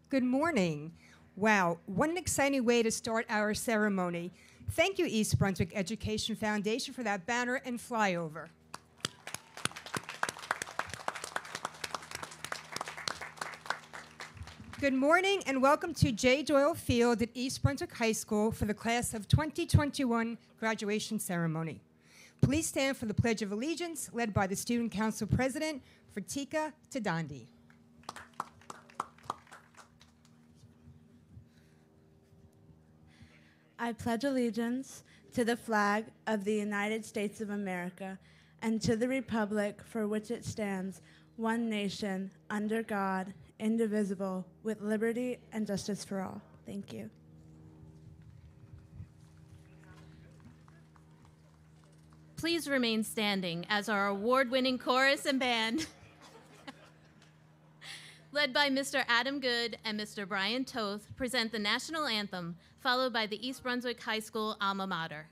Good morning. Wow, what an exciting way to start our ceremony. Thank you, East Brunswick Education Foundation, for that banner and flyover. Good morning and welcome to Jay Doyle Field at East Brunswick High School for the class of 2021 graduation ceremony. Please stand for the Pledge of Allegiance led by the Student Council President, Fratika Tadandi. I pledge allegiance to the flag of the United States of America and to the republic for which it stands, one nation, under God, indivisible, with liberty and justice for all. Thank you. Please remain standing as our award-winning chorus and band, led by Mr. Adam Good and Mr. Brian Toth, present the national anthem, followed by the East Brunswick High School alma mater.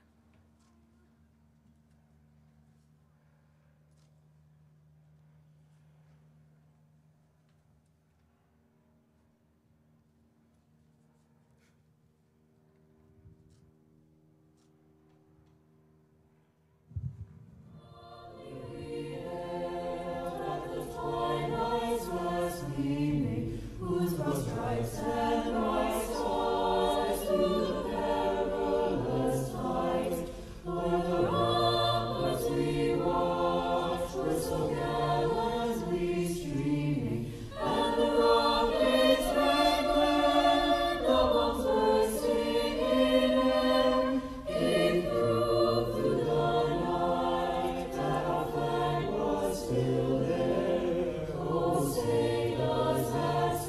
Still there, oh, say does that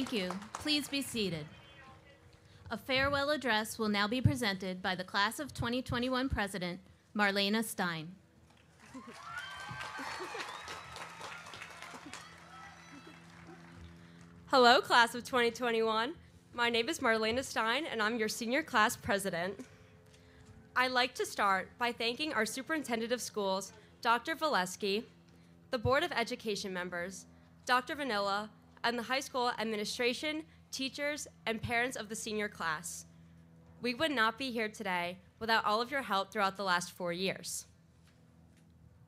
Thank you. Please be seated. A farewell address will now be presented by the Class of 2021 President, Marlena Stein. Hello, Class of 2021. My name is Marlena Stein, and I'm your Senior Class President. I'd like to start by thanking our Superintendent of Schools, Dr. Valesky, the Board of Education members, Dr. Vanilla, and the high school administration, teachers, and parents of the senior class. We would not be here today without all of your help throughout the last 4 years.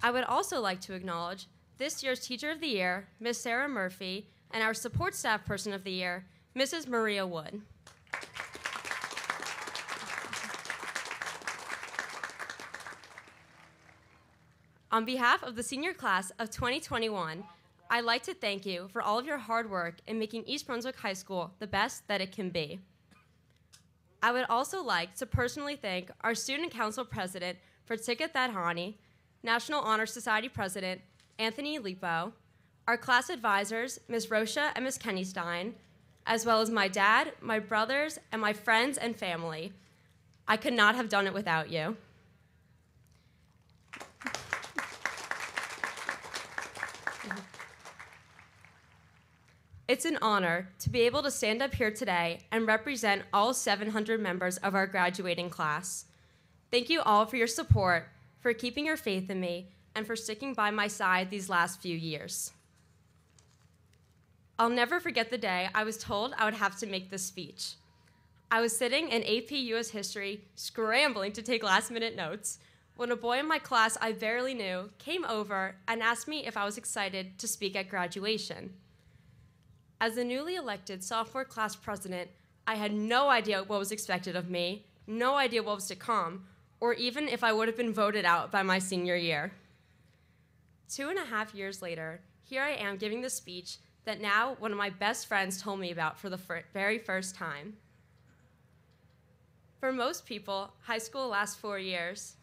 I would also like to acknowledge this year's Teacher of the Year, Ms. Sarah Murphy, and our Support Staff Person of the Year, Mrs. Maria Wood. On behalf of the senior class of 2021, I'd like to thank you for all of your hard work in making East Brunswick High School the best that it can be. I would also like to personally thank our Student Council President, Pratika Thadhani, National Honor Society President, Anthony Lipo, our class advisors, Ms. Rosha and Ms. Kenny Stein, as well as my dad, my brothers, and my friends and family. I could not have done it without you. It's an honor to be able to stand up here today and represent all 700 members of our graduating class. Thank you all for your support, for keeping your faith in me, and for sticking by my side these last few years. I'll never forget the day I was told I would have to make this speech. I was sitting in AP US History, scrambling to take last-minute notes, when a boy in my class I barely knew came over and asked me if I was excited to speak at graduation. As the newly elected sophomore class president, I had no idea what was expected of me, no idea what was to come, or even if I would have been voted out by my senior year. 2.5 years later, here I am giving the speech that now one of my best friends told me about for the very first time. For most people, high school lasts 4 years.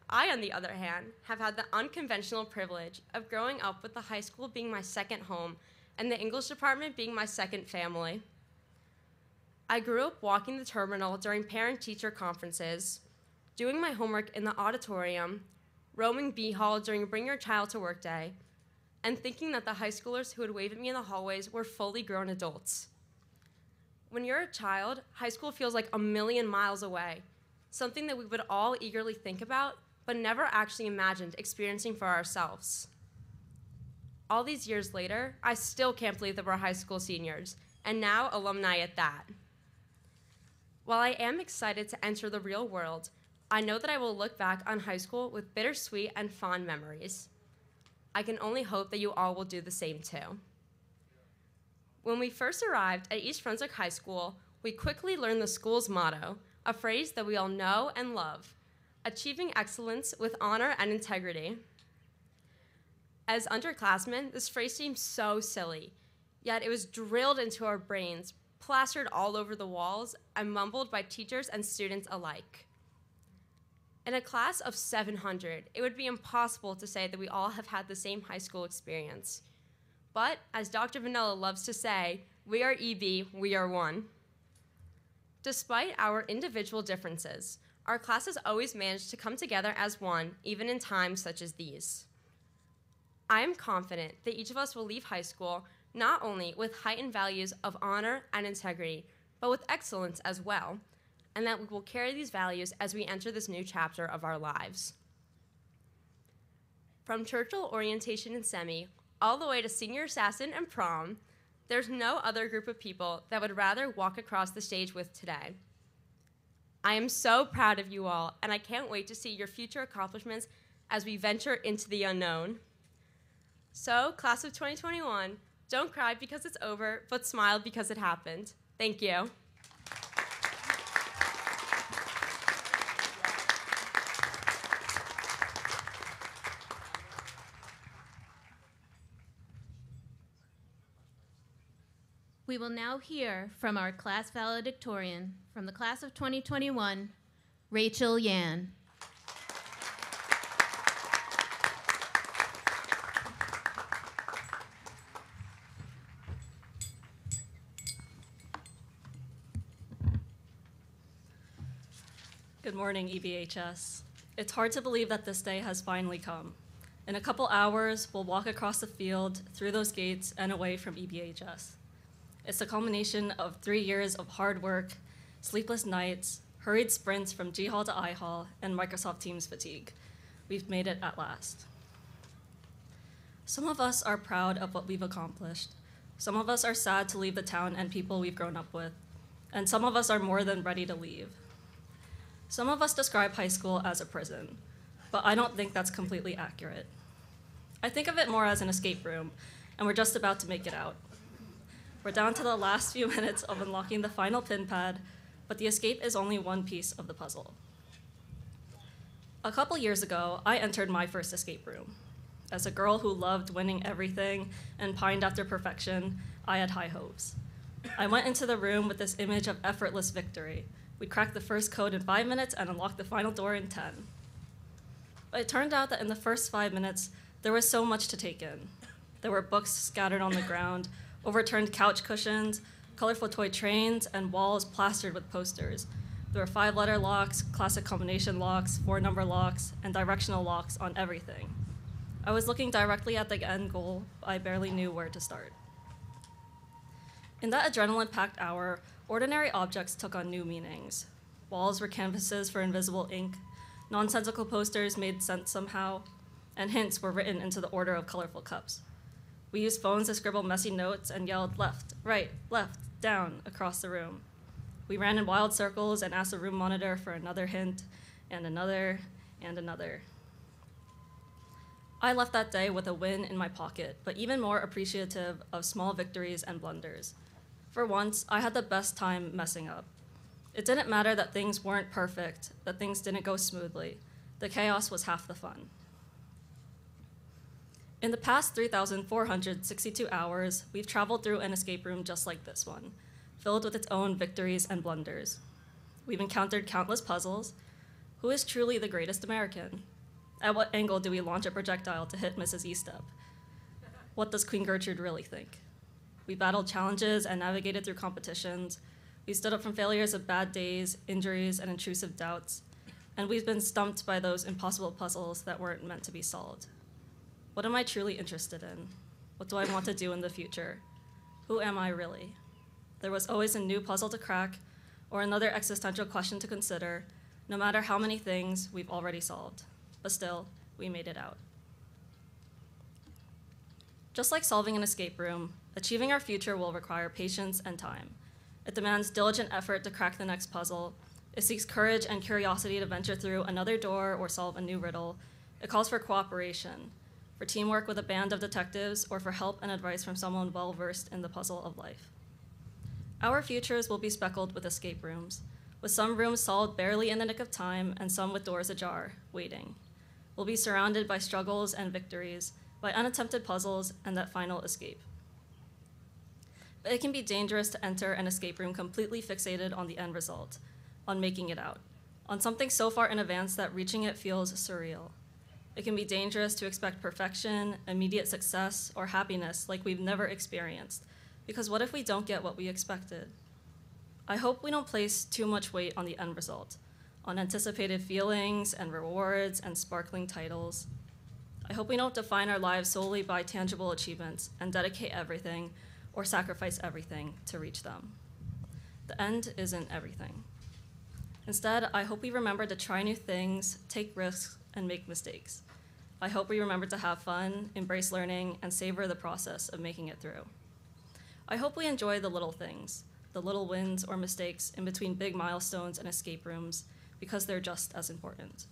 I, on the other hand, have had the unconventional privilege of growing up with the high school being my second home and the English department being my second family. I grew up walking the terminal during parent-teacher conferences, doing my homework in the auditorium, roaming B Hall during Bring Your Child to Work Day, and thinking that the high schoolers who would wave at me in the hallways were fully grown adults. When you're a child, high school feels like a million miles away, something that we would all eagerly think about, but never actually imagined experiencing for ourselves. All these years later, I still can't believe that we're high school seniors, and now alumni at that. While I am excited to enter the real world, I know that I will look back on high school with bittersweet and fond memories. I can only hope that you all will do the same too. When we first arrived at East Brunswick High School, we quickly learned the school's motto, a phrase that we all know and love: achieving excellence with honor and integrity. As underclassmen, this phrase seems so silly, yet it was drilled into our brains, plastered all over the walls, and mumbled by teachers and students alike. In a class of 700, it would be impossible to say that we all have had the same high school experience. But, as Dr. Vanilla loves to say, we are EB, we are one. Despite our individual differences, our classes always managed to come together as one, even in times such as these. I am confident that each of us will leave high school not only with heightened values of honor and integrity, but with excellence as well, and that we will carry these values as we enter this new chapter of our lives. From Churchill orientation and semi, all the way to senior assassin and prom, there's no other group of people that would rather walk across the stage with today. I am so proud of you all, and I can't wait to see your future accomplishments as we venture into the unknown. So, class of 2021, don't cry because it's over, but smile because it happened. Thank you. We will now hear from our class valedictorian from the class of 2021, Rachel Yan. Good morning, EBHS. It's hard to believe that this day has finally come. In a couple hours, we'll walk across the field, through those gates, and away from EBHS. It's the culmination of 3 years of hard work, sleepless nights, hurried sprints from G Hall to I Hall, and Microsoft Teams fatigue. We've made it at last. Some of us are proud of what we've accomplished. Some of us are sad to leave the town and people we've grown up with. And some of us are more than ready to leave. Some of us describe high school as a prison, but I don't think that's completely accurate. I think of it more as an escape room, and we're just about to make it out. We're down to the last few minutes of unlocking the final pin pad, but the escape is only one piece of the puzzle. A couple years ago, I entered my first escape room. As a girl who loved winning everything and pined after perfection, I had high hopes. I went into the room with this image of effortless victory. We'd crack the first code in 5 minutes and unlock the final door in 10. But it turned out that in the first 5 minutes, there was so much to take in. There were books scattered on the ground, overturned couch cushions, colorful toy trains, and walls plastered with posters. There were 5-letter locks, classic combination locks, 4-number locks, and directional locks on everything. I was looking directly at the end goal, but I barely knew where to start. In that adrenaline-packed hour, ordinary objects took on new meanings. Walls were canvases for invisible ink, nonsensical posters made sense somehow, and hints were written into the order of colorful cups. We used phones to scribble messy notes and yelled left, right, left, down across the room. We ran in wild circles and asked the room monitor for another hint, and another, and another. I left that day with a win in my pocket, but even more appreciative of small victories and blunders. For once, I had the best time messing up. It didn't matter that things weren't perfect, that things didn't go smoothly. The chaos was half the fun. In the past 3,462 hours, we've traveled through an escape room just like this one, filled with its own victories and blunders. We've encountered countless puzzles. Who is truly the greatest American? At what angle do we launch a projectile to hit Mrs. Eastep? What does Queen Gertrude really think? We battled challenges and navigated through competitions. We stood up from failures of bad days, injuries, and intrusive doubts. And we've been stumped by those impossible puzzles that weren't meant to be solved. What am I truly interested in? What do I want to do in the future? Who am I really? There was always a new puzzle to crack or another existential question to consider, no matter how many things we've already solved. But still, we made it out. Just like solving an escape room, achieving our future will require patience and time. It demands diligent effort to crack the next puzzle. It seeks courage and curiosity to venture through another door or solve a new riddle. It calls for cooperation, for teamwork with a band of detectives, or for help and advice from someone well-versed in the puzzle of life. Our futures will be speckled with escape rooms, with some rooms solved barely in the nick of time and some with doors ajar, waiting. We'll be surrounded by struggles and victories, by unattempted puzzles and that final escape. But it can be dangerous to enter an escape room completely fixated on the end result, on making it out, on something so far in advance that reaching it feels surreal. It can be dangerous to expect perfection, immediate success, or happiness like we've never experienced, because what if we don't get what we expected? I hope we don't place too much weight on the end result, on anticipated feelings and rewards and sparkling titles. I hope we don't define our lives solely by tangible achievements and dedicate everything or sacrifice everything to reach them. The end isn't everything. Instead, I hope we remember to try new things, take risks, and make mistakes. I hope we remember to have fun, embrace learning, and savor the process of making it through. I hope we enjoy the little things, the little wins or mistakes in between big milestones and escape rooms, because they're just as important.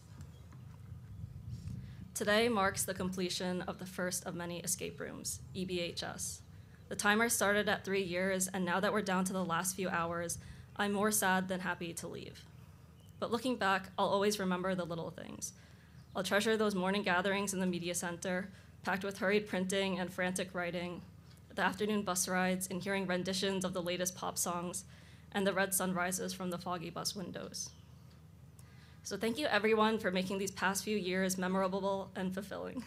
Today marks the completion of the first of many escape rooms, EBHS. The timer started at 3 years, and now that we're down to the last few hours, I'm more sad than happy to leave. But looking back, I'll always remember the little things. I'll treasure those morning gatherings in the media center, packed with hurried printing and frantic writing, the afternoon bus rides and hearing renditions of the latest pop songs, and the red sunrises from the foggy bus windows. So thank you everyone for making these past few years memorable and fulfilling.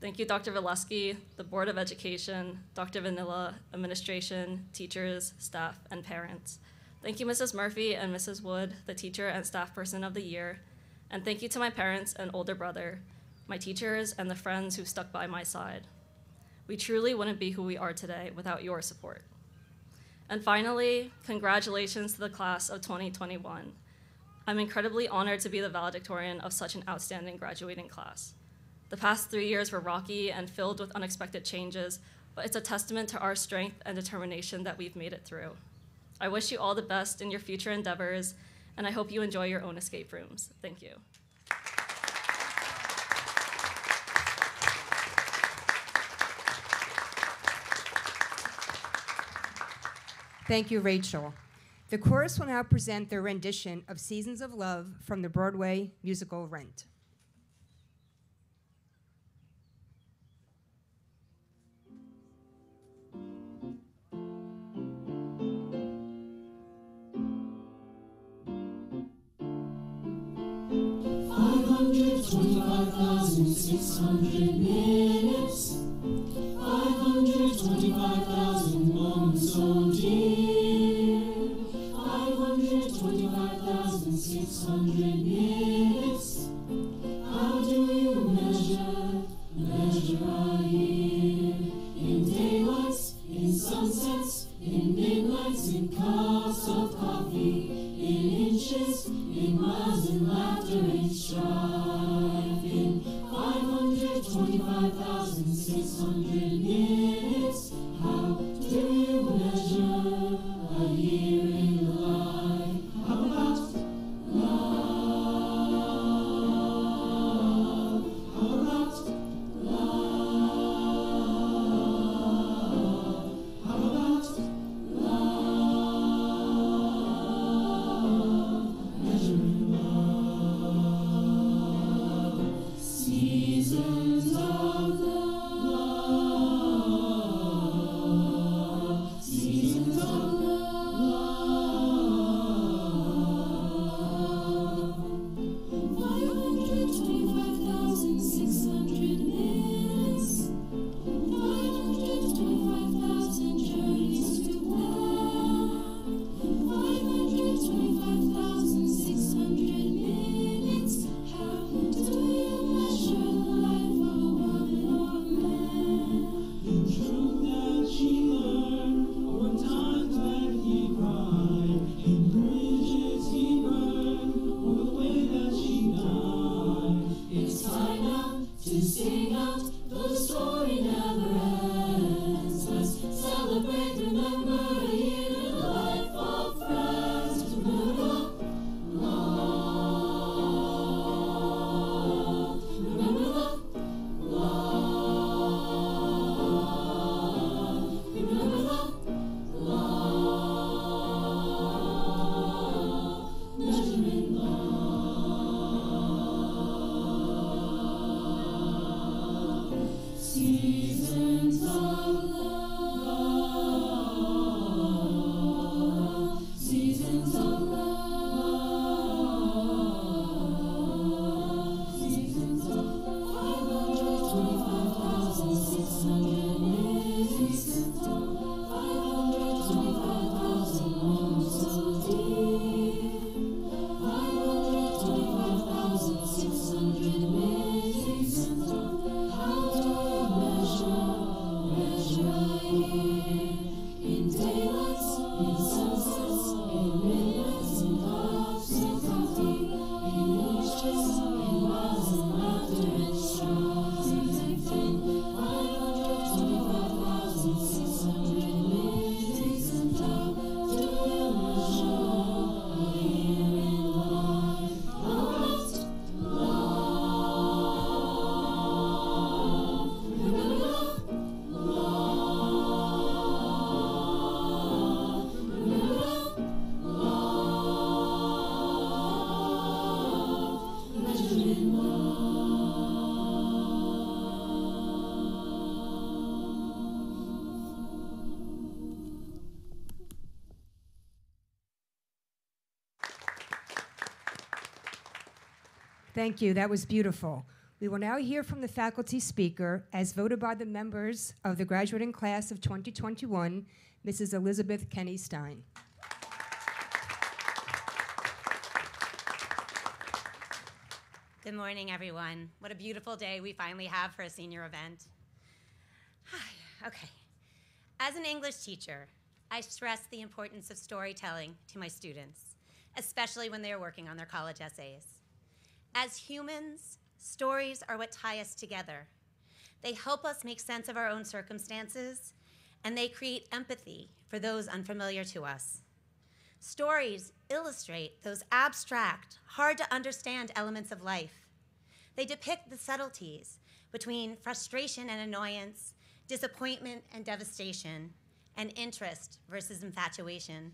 Thank you, Dr. Valesky, the Board of Education, Dr. Vanilla, administration, teachers, staff, and parents. Thank you, Mrs. Murphy and Mrs. Wood, the teacher and staff person of the year. And thank you to my parents and older brother, my teachers, and the friends who stuck by my side. We truly wouldn't be who we are today without your support. And finally, congratulations to the class of 2021. I'm incredibly honored to be the valedictorian of such an outstanding graduating class. The past 3 years were rocky and filled with unexpected changes, but it's a testament to our strength and determination that we've made it through. I wish you all the best in your future endeavors, and I hope you enjoy your own escape rooms. Thank you. Thank you, Rachel. The chorus will now present their rendition of Seasons of Love from the Broadway musical Rent. Minutes, 525,000 moments, oh dear. 525,600 minutes. How do you measure a year? In daylights, in sunsets, in midnights, in cups of coffee, in inches, in miles, in laughter, in strife, in 525,600 minutes. How do you measure a year in life? How about love? How about love? How about love? Measuring love. Seasons of love. Seasons of love. 525,600 minutes. 525,000 journeys to plan. 525,600 minutes. How do you measure the life of a woman or man? The truth that she learned, or times that he cried, in bridges he burned, or the way that she died. It's time now to sing out, though the story never ends. Let's celebrate, remember a year in the life of friends. Remember the love. Remember the love. Remember the love. Measuring love. Seasons of love. Seasons of love. Seasons of love. 525,600 minutes. Seasons of love. 525,000 moments, oh dear. 525,600 minutes. Seasons of love. How do you measure a year? In daylights, in sunsets, in midnights, in cups of coffee, in inches, in miles, in laughter and strife. 525,600 minutes. And how do you measure a year in life? How about love? Remember love. Remember love. Measuring love. Thank you. That was beautiful. We will now hear from the faculty speaker, as voted by the members of the graduating class of 2021, Mrs. Elizabeth Kenny Stein. Good morning, everyone. What a beautiful day we finally have for a senior event. Okay. As an English teacher, I stress the importance of storytelling to my students, especially when they are working on their college essays. As humans, stories are what tie us together. They help us make sense of our own circumstances, and they create empathy for those unfamiliar to us. Stories illustrate those abstract, hard to understand elements of life. They depict the subtleties between frustration and annoyance, disappointment and devastation, and interest versus infatuation.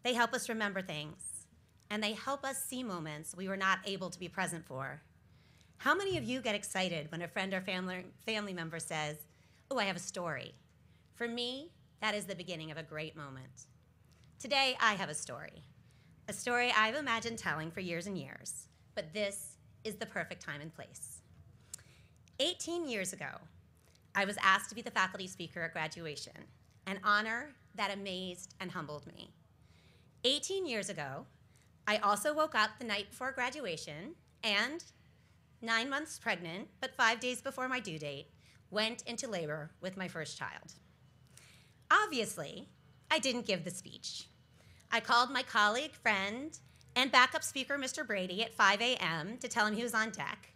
They help us remember things, and they help us see moments we were not able to be present for. How many of you get excited when a friend or family member says, "Oh, I have a story"? For me, that is the beginning of a great moment. Today, I have a story I've imagined telling for years and years, but this is the perfect time and place. 18 years ago, I was asked to be the faculty speaker at graduation, an honor that amazed and humbled me. 18 years ago, I also woke up the night before graduation and, 9 months pregnant, but 5 days before my due date, went into labor with my first child. Obviously, I didn't give the speech. I called my colleague, friend, and backup speaker, Mr. Brady, at 5 a.m. to tell him he was on deck.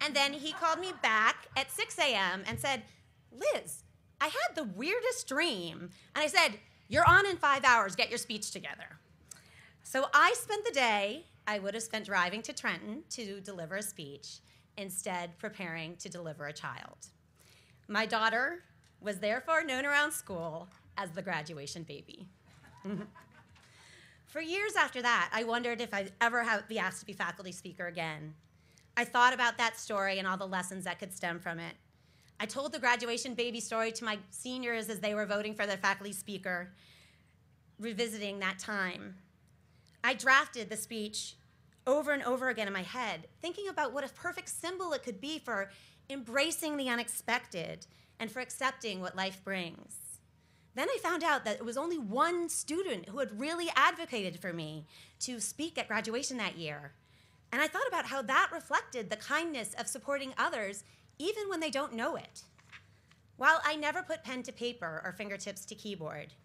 And then he called me back at 6 a.m. and said, "Liz, I had the weirdest dream." And I said, "You're on in 5 hours, get your speech together." So I spent the day I would have spent driving to Trenton to deliver a speech, instead preparing to deliver a child. My daughter was therefore known around school as the graduation baby. For years after that, I wondered if I'd ever be asked to be faculty speaker again. I thought about that story and all the lessons that could stem from it. I told the graduation baby story to my seniors as they were voting for their faculty speaker, revisiting that time. I drafted the speech over and over again in my head, thinking about what a perfect symbol it could be for embracing the unexpected and for accepting what life brings. Then I found out that it was only one student who had really advocated for me to speak at graduation that year. And I thought about how that reflected the kindness of supporting others even when they don't know it. While I never put pen to paper or fingertips to keyboard,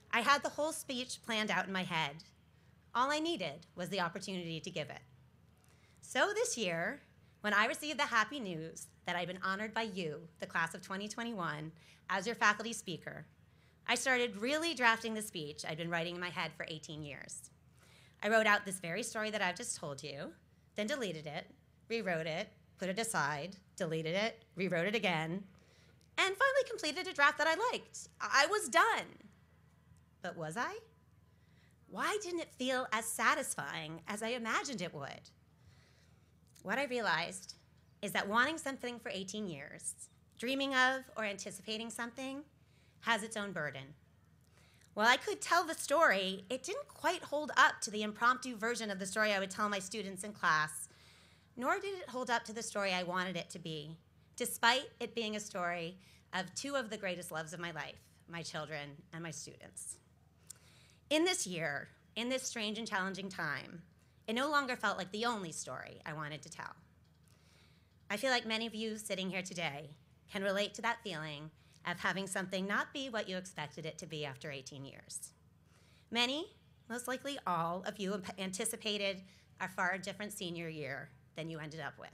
I had the whole speech planned out in my head. All I needed was the opportunity to give it. So this year, when I received the happy news that I'd been honored by you, the class of 2021, as your faculty speaker, I started really drafting the speech I'd been writing in my head for 18 years. I wrote out this very story that I've just told you, then deleted it, rewrote it, put it aside, deleted it, rewrote it again, and finally completed a draft that I liked. I was done. But was I? Why didn't it feel as satisfying as I imagined it would? What I realized is that wanting something for 18 years, dreaming of or anticipating something, has its own burden. While I could tell the story, it didn't quite hold up to the impromptu version of the story I would tell my students in class, nor did it hold up to the story I wanted it to be, despite it being a story of two of the greatest loves of my life, my children and my students. In this year, in this strange and challenging time, it no longer felt like the only story I wanted to tell. I feel like many of you sitting here today can relate to that feeling of having something not be what you expected it to be after 18 years. Many, most likely all of you, anticipated a far different senior year than you ended up with.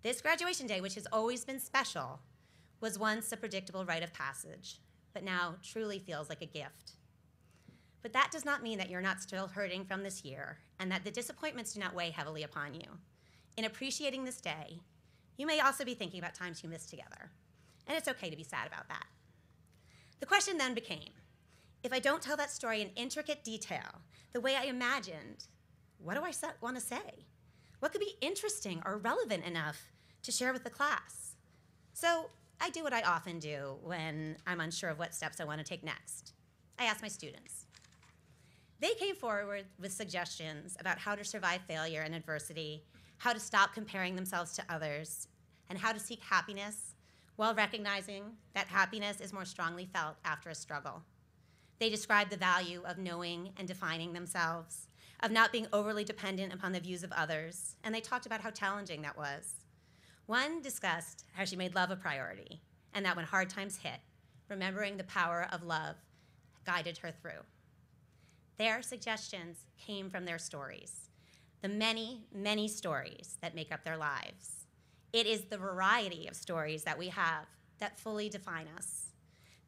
This graduation day, which has always been special, was once a predictable rite of passage, but now truly feels like a gift. But that does not mean that you're not still hurting from this year and that the disappointments do not weigh heavily upon you. In appreciating this day, you may also be thinking about times you missed together. And it's okay to be sad about that. The question then became, if I don't tell that story in intricate detail, the way I imagined, what do I want to say? What could be interesting or relevant enough to share with the class? So I do what I often do when I'm unsure of what steps I want to take next. I ask my students. They came forward with suggestions about how to survive failure and adversity, how to stop comparing themselves to others, and how to seek happiness while recognizing that happiness is more strongly felt after a struggle. They described the value of knowing and defining themselves, of not being overly dependent upon the views of others, and they talked about how challenging that was. One discussed how she made love a priority, and that when hard times hit, remembering the power of love guided her through. Their suggestions came from their stories, the many, many stories that make up their lives. It is the variety of stories that we have that fully define us.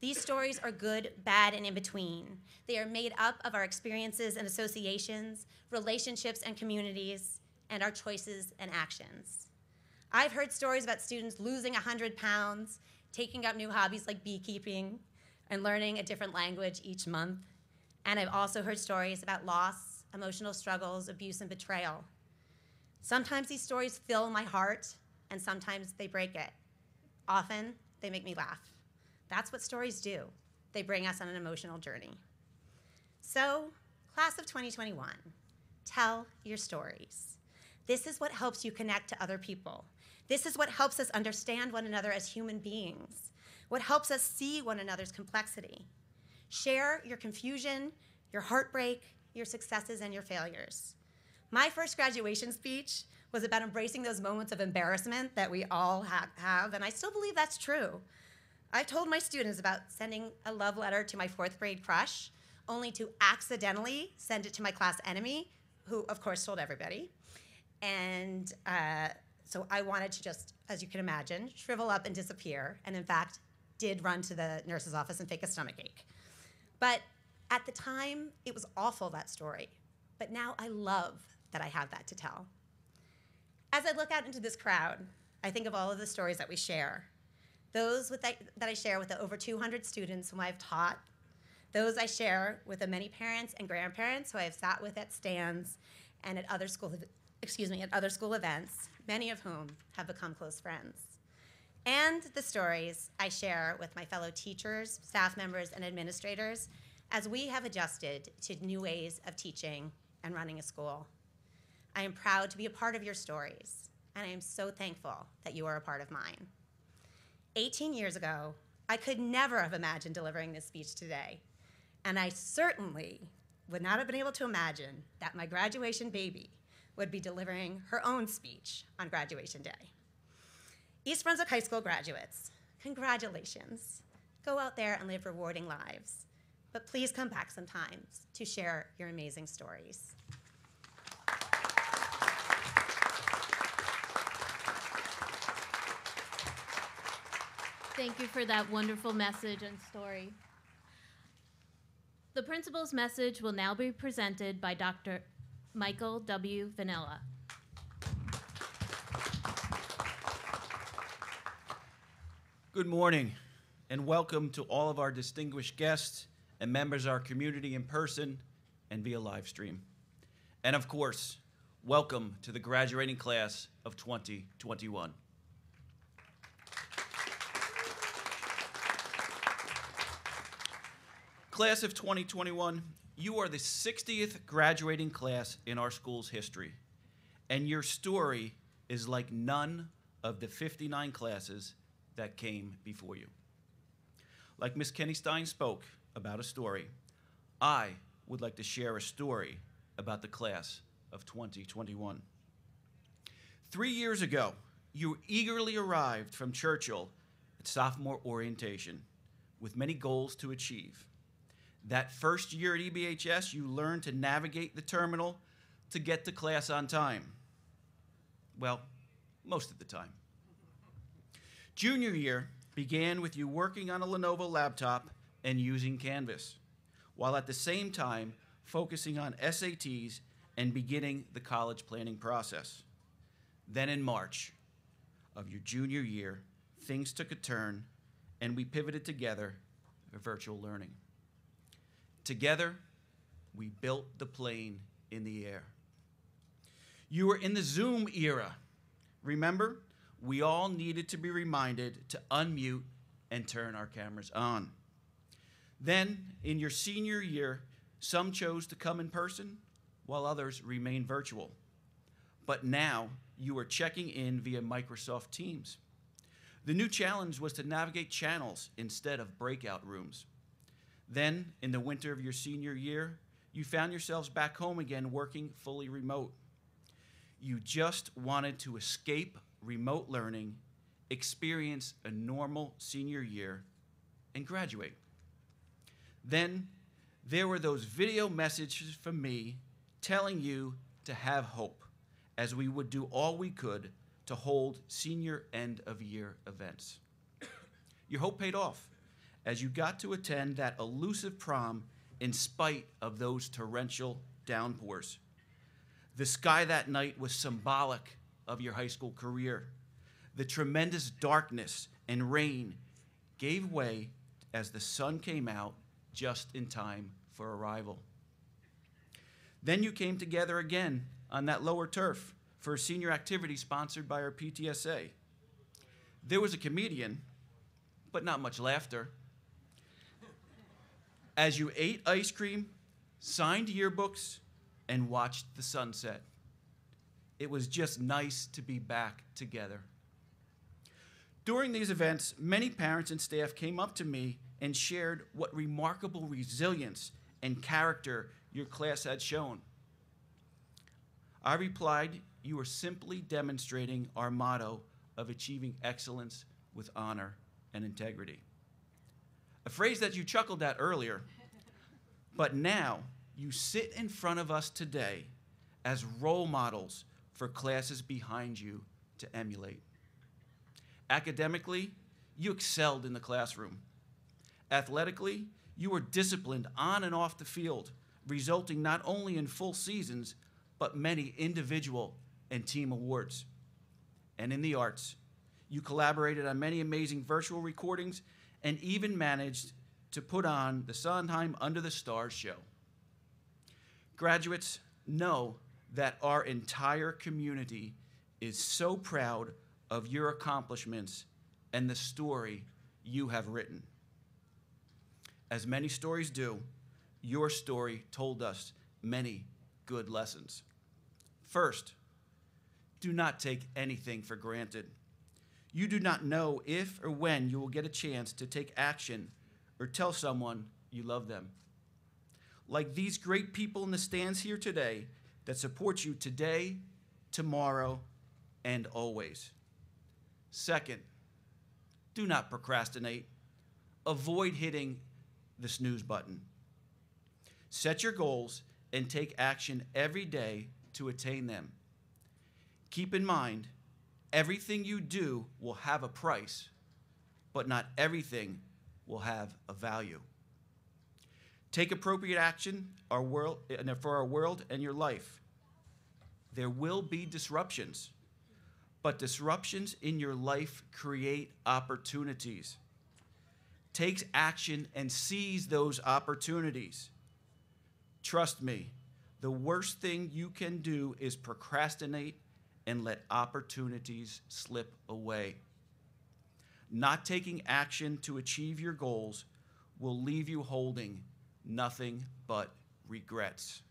These stories are good, bad, and in between. They are made up of our experiences and associations, relationships and communities, and our choices and actions. I've heard stories about students losing 100 pounds, taking up new hobbies like beekeeping, and learning a different language each month. And I've also heard stories about loss, emotional struggles, abuse, and betrayal. Sometimes these stories fill my heart, and sometimes they break it. Often, they make me laugh. That's what stories do. They bring us on an emotional journey. So, class of 2021, tell your stories. This is what helps you connect to other people. This is what helps us understand one another as human beings, what helps us see one another's complexity. Share your confusion, your heartbreak, your successes, and your failures. My first graduation speech was about embracing those moments of embarrassment that we all have, and I still believe that's true. I've told my students about sending a love letter to my 4th grade crush, only to accidentally send it to my class enemy, who of course told everybody. And so I wanted to just, as you can imagine, shrivel up and disappear, and in fact, did run to the nurse's office and fake a stomach ache. But at the time, it was awful, that story. But now I love that I have that to tell. As I look out into this crowd, I think of all of the stories that we share. Those that I share with the over 200 students whom I've taught, those I share with the many parents and grandparents who I have sat with at stands and at other school events, many of whom have become close friends. And the stories I share with my fellow teachers, staff members, and administrators as we have adjusted to new ways of teaching and running a school. I am proud to be a part of your stories, and I am so thankful that you are a part of mine. 18 years ago, I could never have imagined delivering this speech today, and I certainly would not have been able to imagine that my graduation baby would be delivering her own speech on graduation day. East Brunswick High School graduates, congratulations. Go out there and live rewarding lives, but please come back sometimes to share your amazing stories. Thank you for that wonderful message and story. The principal's message will now be presented by Dr. Michael W. Vanilla. Good morning, and welcome to all of our distinguished guests and members of our community in person and via live stream. And of course, welcome to the graduating class of 2021. Class of 2021, you are the 60th graduating class in our school's history, and your story is like none of the 59 classes that came before you. Like Miss Kenny Stein spoke about a story, I would like to share a story about the class of 2021. 3 years ago, you eagerly arrived from Churchill at sophomore orientation with many goals to achieve. That first year at EBHS, you learned to navigate the terminal to get to class on time. Well, most of the time. Junior year began with you working on a Lenovo laptop and using Canvas, while at the same time focusing on SATs and beginning the college planning process. Then in March of your junior year, things took a turn and we pivoted together for virtual learning. Together, we built the plane in the air. You were in the Zoom era. Remember, we all needed to be reminded to unmute and turn our cameras on. Then, in your senior year, some chose to come in person, while others remained virtual. But now, you are checking in via Microsoft Teams. The new challenge was to navigate channels instead of breakout rooms. Then, in the winter of your senior year, you found yourselves back home again working fully remote. You just wanted to escape remote learning, experience a normal senior year, and graduate. Then there were those video messages from me telling you to have hope, as we would do all we could to hold senior end-of-year events. Your hope paid off, as you got to attend that elusive prom in spite of those torrential downpours. The sky that night was symbolic of your high school career. The tremendous darkness and rain gave way as the sun came out just in time for arrival. Then you came together again on that lower turf for a senior activity sponsored by our PTSA. There was a comedian, but not much laughter. As you ate ice cream, signed yearbooks, and watched the sunset. It was just nice to be back together. During these events, many parents and staff came up to me and shared what remarkable resilience and character your class had shown. I replied, you are simply demonstrating our motto of achieving excellence with honor and integrity. A phrase that you chuckled at earlier, but now you sit in front of us today as role models for classes behind you to emulate. Academically, you excelled in the classroom. Athletically, you were disciplined on and off the field, resulting not only in full seasons, but many individual and team awards. And in the arts, you collaborated on many amazing virtual recordings and even managed to put on the Sondheim Under the Stars show. Graduates, know that our entire community is so proud of your accomplishments and the story you have written. As many stories do, your story told us many good lessons. First, do not take anything for granted. You do not know if or when you will get a chance to take action or tell someone you love them. Like these great people in the stands here today that support you today, tomorrow, and always. Second, do not procrastinate. Avoid hitting the snooze button. Set your goals and take action every day to attain them. Keep in mind, everything you do will have a price, but not everything will have a value. Take appropriate action for our world and your life. There will be disruptions, but disruptions in your life create opportunities. Take action and seize those opportunities. Trust me, the worst thing you can do is procrastinate and let opportunities slip away. Not taking action to achieve your goals will leave you holding nothing but regrets.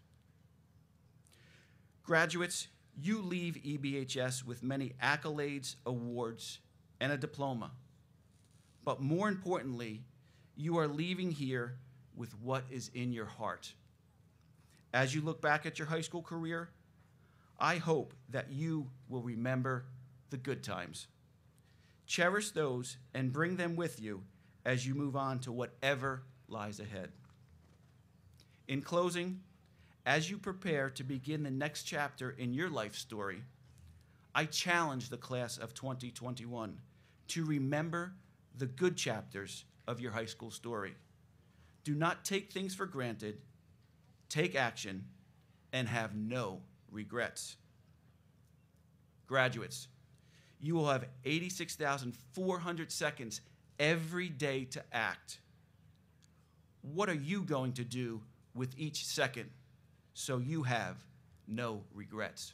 Graduates, you leave EBHS with many accolades, awards, and a diploma. But more importantly, you are leaving here with what is in your heart. As you look back at your high school career, I hope that you will remember the good times. Cherish those and bring them with you as you move on to whatever lies ahead. In closing, as you prepare to begin the next chapter in your life story, I challenge the class of 2021 to remember the good chapters of your high school story. Do not take things for granted, take action, and have no regrets. Graduates, you will have 86,400 seconds every day to act. What are you going to do with each second so you have no regrets?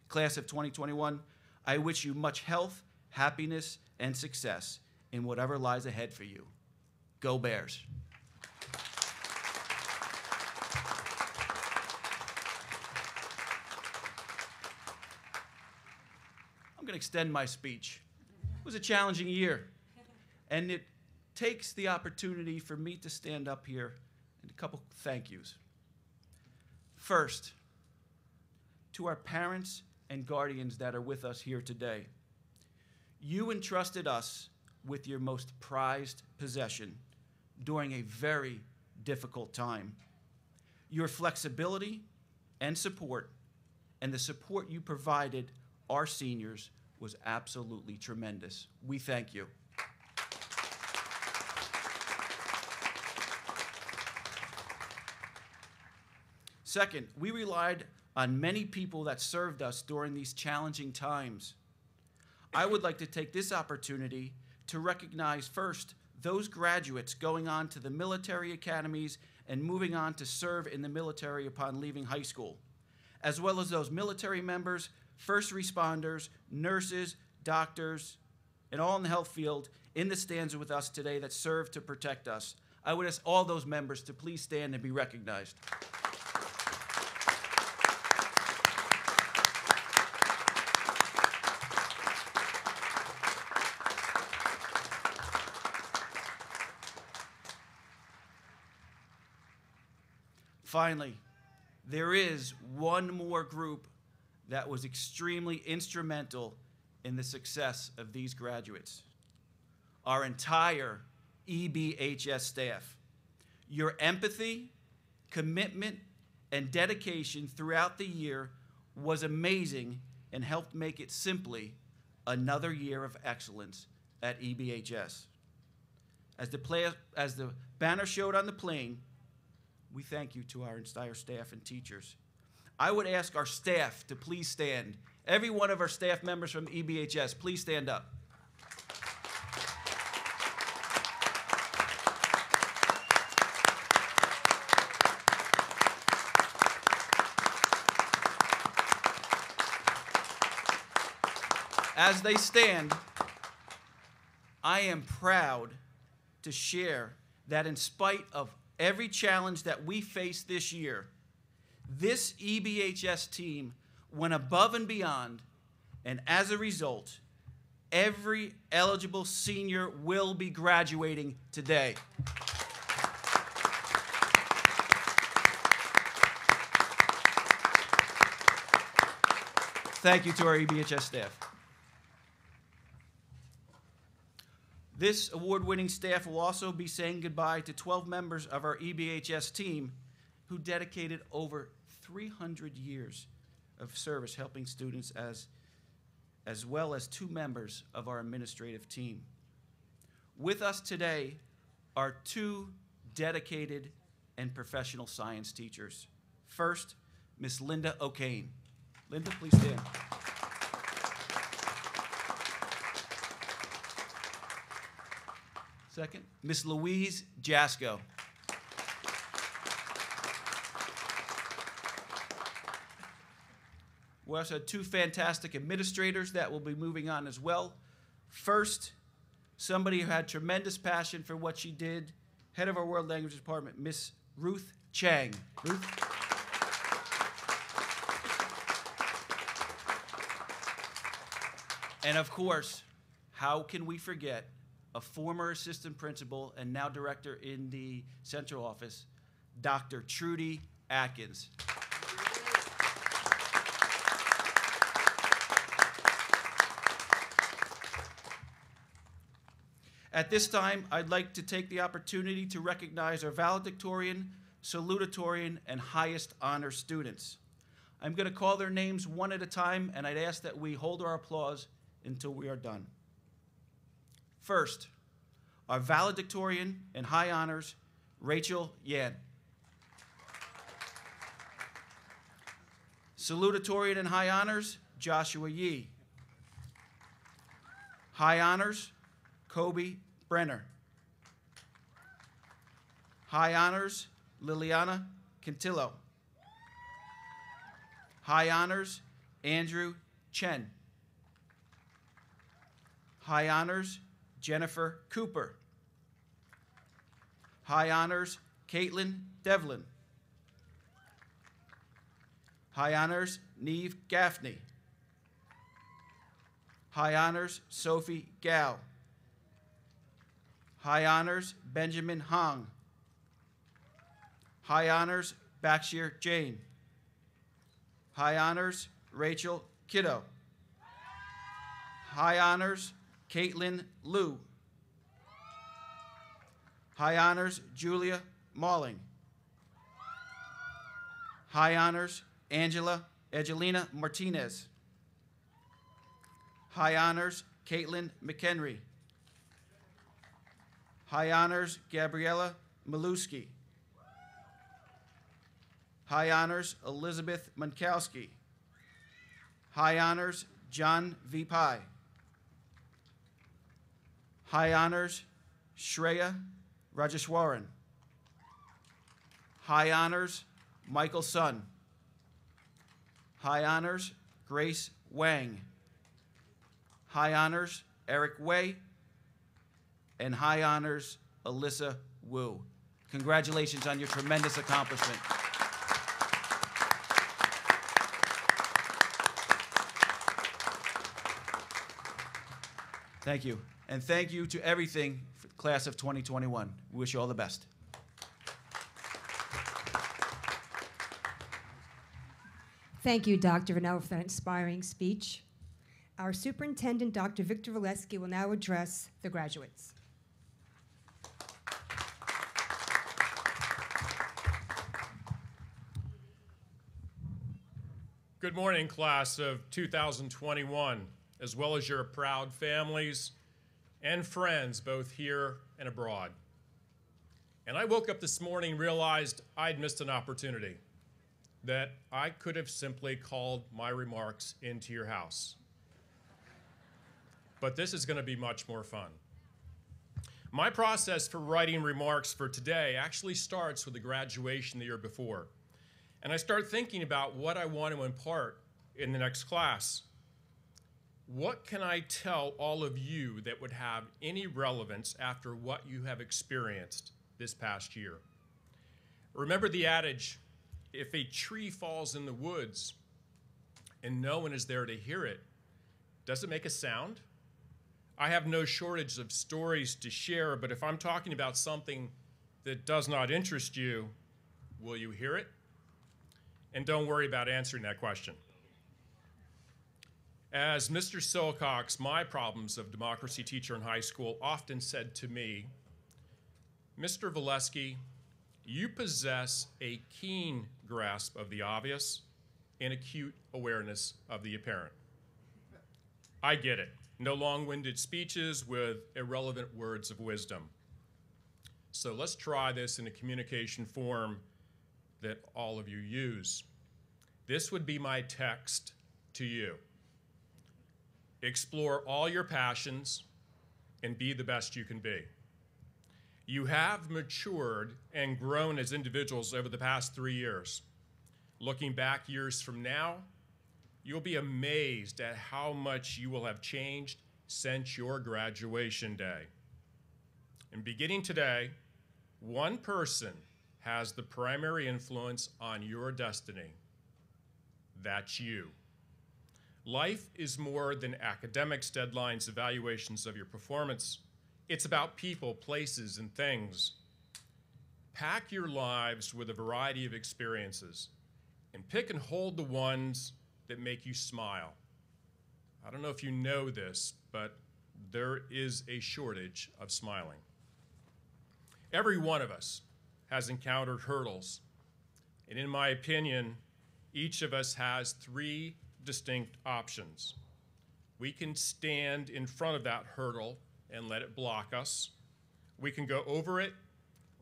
Class of 2021, I wish you much health, happiness, and success in whatever lies ahead for you. Go Bears. I'm going to extend my speech. It was a challenging year, and it takes the opportunity for me to stand up here and a couple thank yous. First, to our parents and guardians that are with us here today. You entrusted us with your most prized possession during a very difficult time. Your flexibility and support, and the support you provided our seniors, was absolutely tremendous. We thank you. Second, we relied on many people that served us during these challenging times. I would like to take this opportunity to recognize first those graduates going on to the military academies and moving on to serve in the military upon leaving high school, as well as those military members, first responders, nurses, doctors, and all in the health field in the stands with us today that serve to protect us. I would ask all those members to please stand and be recognized. Finally, there is one more group that was extremely instrumental in the success of these graduates. Our entire EBHS staff. Your empathy, commitment, and dedication throughout the year was amazing and helped make it simply another year of excellence at EBHS. As the banner showed on the plane, we thank you to our entire staff and teachers. I would ask our staff to please stand. Every one of our staff members from EBHS, please stand up. As they stand, I am proud to share that in spite of every challenge that we face this year, this EBHS team went above and beyond, and as a result, every eligible senior will be graduating today. Thank you to our EBHS staff. This award-winning staff will also be saying goodbye to 12 members of our EBHS team who dedicated over 300 years of service helping students, as well as 2 members of our administrative team. With us today are 2 dedicated and professional science teachers. First, Miss Linda O'Kane. Linda, please stand. Second, Miss Louise Jasko. We also had 2 fantastic administrators that will be moving on as well. First, somebody who had tremendous passion for what she did, head of our World Language Department, Miss Ruth Chang. Ruth? And of course, how can we forget a former assistant principal and now director in the central office, Dr. Trudy Atkins. At this time, I'd like to take the opportunity to recognize our valedictorian, salutatorian, and highest honor students. I'm going to call their names one at a time, and I'd ask that we hold our applause until we are done. First, our valedictorian and high honors, Rachel Yan. Salutatorian and high honors, Joshua Yee. High honors, Kobe Brenner. High honors, Liliana Cantillo. High honors, Andrew Chen. High honors, Jennifer Cooper. High honors, Caitlin Devlin. High honors, Neve Gaffney. High honors, Sophie Gao. High honors, Benjamin Hong. High honors, Bakshir Jane. High honors, Rachel Kiddo. High honors, Caitlin Liu. High honors, Julia Malling. High honors, Angelina Martinez. High honors, Caitlin McHenry. High honors, Gabriella Maluski. High honors, Elizabeth Munkowski. High honors, John V. Pye. High honors, Shreya Rajeshwaran. High honors, Michael Sun. High honors, Grace Wang. High honors, Eric Way. And high honors, Alyssa Wu. Congratulations on your tremendous accomplishment. Thank you. And thank you to everything for the class of 2021. We wish you all the best. Thank you, Dr. Vanell, for that inspiring speech. Our superintendent, Dr. Victor Valesky, will now address the graduates. Good morning, class of 2021, as well as your proud families and friends, both here and abroad. And I woke up this morning and realized I'd missed an opportunity, that I could have simply called my remarks into your house. But this is going to be much more fun. My process for writing remarks for today actually starts with the graduation the year before. And I start thinking about what I want to impart in the next class. What can I tell all of you that would have any relevance after what you have experienced this past year? Remember the adage, if a tree falls in the woods and no one is there to hear it, does it make a sound? I have no shortage of stories to share, but if I'm talking about something that does not interest you, will you hear it? And don't worry about answering that question. As Mr. Silcox, my problems of democracy teacher in high school, often said to me, Mr. Valesky, you possess a keen grasp of the obvious and acute awareness of the apparent. I get it. No long-winded speeches with irrelevant words of wisdom. So let's try this in a communication form that all of you use. This would be my text to you. Explore all your passions and be the best you can be. You have matured and grown as individuals over the past 3 years. Looking back years from now, you'll be amazed at how much you will have changed since your graduation day. And beginning today, one person has the primary influence on your destiny. That's you. Life is more than academics, deadlines, evaluations of your performance. It's about people, places, and things. Pack your lives with a variety of experiences and pick and hold the ones that make you smile. I don't know if you know this, but there is a shortage of smiling. Every one of us has encountered hurdles, and in my opinion, each of us has 3 distinct options. We can stand in front of that hurdle and let it block us. We can go over it,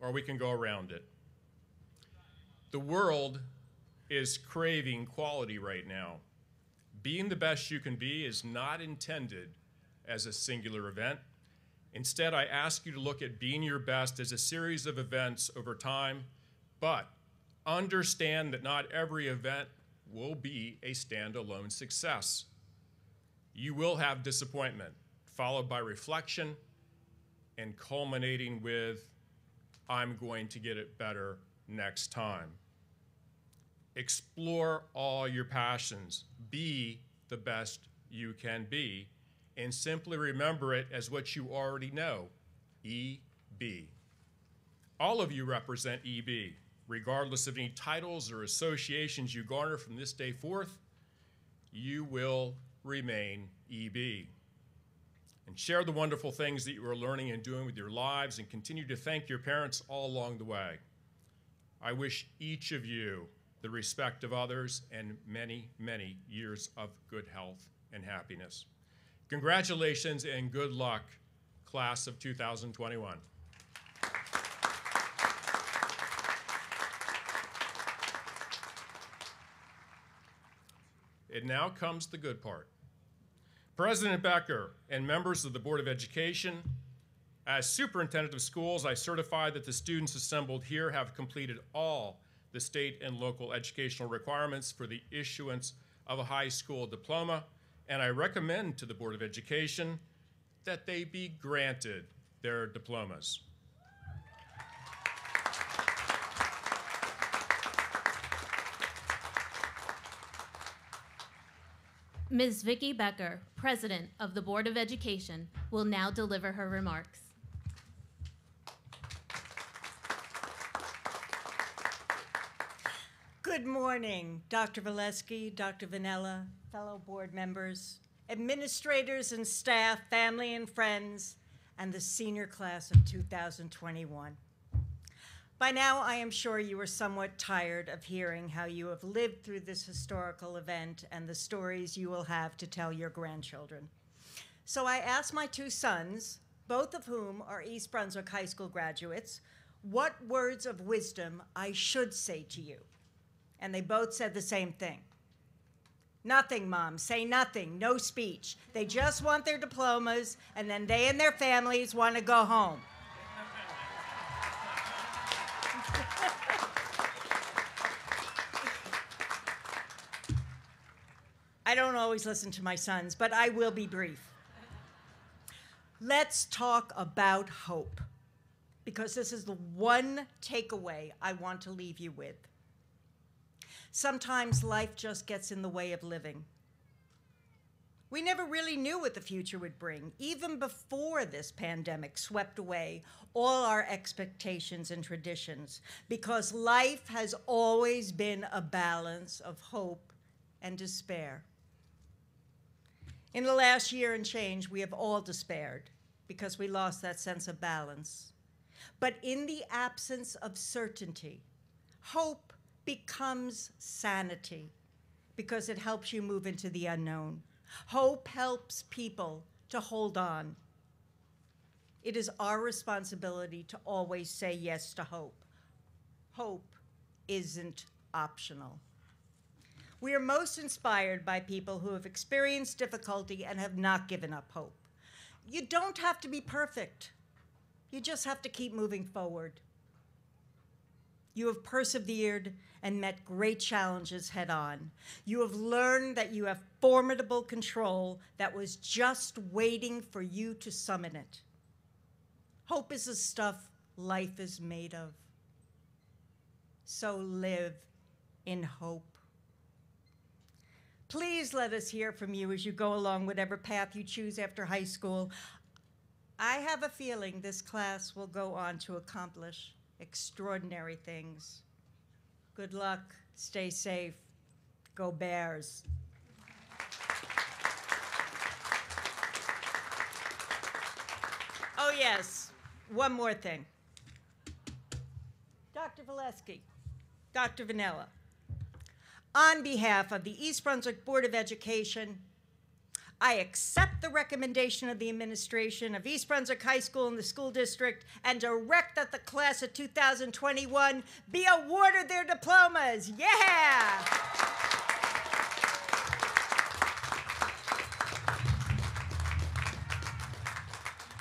or we can go around it. The world is craving quality right now. Being the best you can be is not intended as a singular event. Instead, I ask you to look at being your best as a series of events over time, but understand that not every event will be a standalone success. You will have disappointment, followed by reflection, and culminating with, I'm going to get it better next time. Explore all your passions. Be the best you can be, and simply remember it as what you already know, EB. All of you represent EB. regardless of any titles or associations you garner from this day forth, you will remain EB. And share the wonderful things that you are learning and doing with your lives, and continue to thank your parents all along the way. I wish each of you the respect of others and many, many years of good health and happiness. Congratulations and good luck, class of 2021. And now comes the good part. President Becker and members of the Board of Education, as superintendent of schools, I certify that the students assembled here have completed all the state and local educational requirements for the issuance of a high school diploma, and I recommend to the Board of Education that they be granted their diplomas. Ms. Vicki Becker, President of the Board of Education, will now deliver her remarks. Good morning, Dr. Valesky, Dr. Vanella, fellow board members, administrators and staff, family and friends, and the senior class of 2021. By now, I am sure you are somewhat tired of hearing how you have lived through this historical event and the stories you will have to tell your grandchildren. So I asked my two sons, both of whom are East Brunswick High School graduates, what words of wisdom I should say to you. And they both said the same thing. Nothing, Mom. Say nothing. No speech. They just want their diplomas, and then they and their families want to go home. I don't always listen to my sons, but I will be brief. Let's talk about hope, because this is the one takeaway I want to leave you with. Sometimes life just gets in the way of living. We never really knew what the future would bring, even before this pandemic swept away all our expectations and traditions, because life has always been a balance of hope and despair. In the last year and change, we have all despaired because we lost that sense of balance. But in the absence of certainty, hope becomes sanity because it helps you move into the unknown. Hope helps people to hold on. It is our responsibility to always say yes to hope. Hope isn't optional. We are most inspired by people who have experienced difficulty and have not given up hope. You don't have to be perfect. You just have to keep moving forward. You have persevered and met great challenges head on. You have learned that you have formidable control that was just waiting for you to summon it. Hope is the stuff life is made of. So live in hope. Please let us hear from you as you go along whatever path you choose after high school. I have a feeling this class will go on to accomplish extraordinary things. Good luck, stay safe, go Bears. Oh yes, one more thing. Dr. Valesky, Dr. Vanella, on behalf of the East Brunswick Board of Education, I accept the recommendation of the administration of East Brunswick High School and the school district and direct that the class of 2021 be awarded their diplomas. Yeah!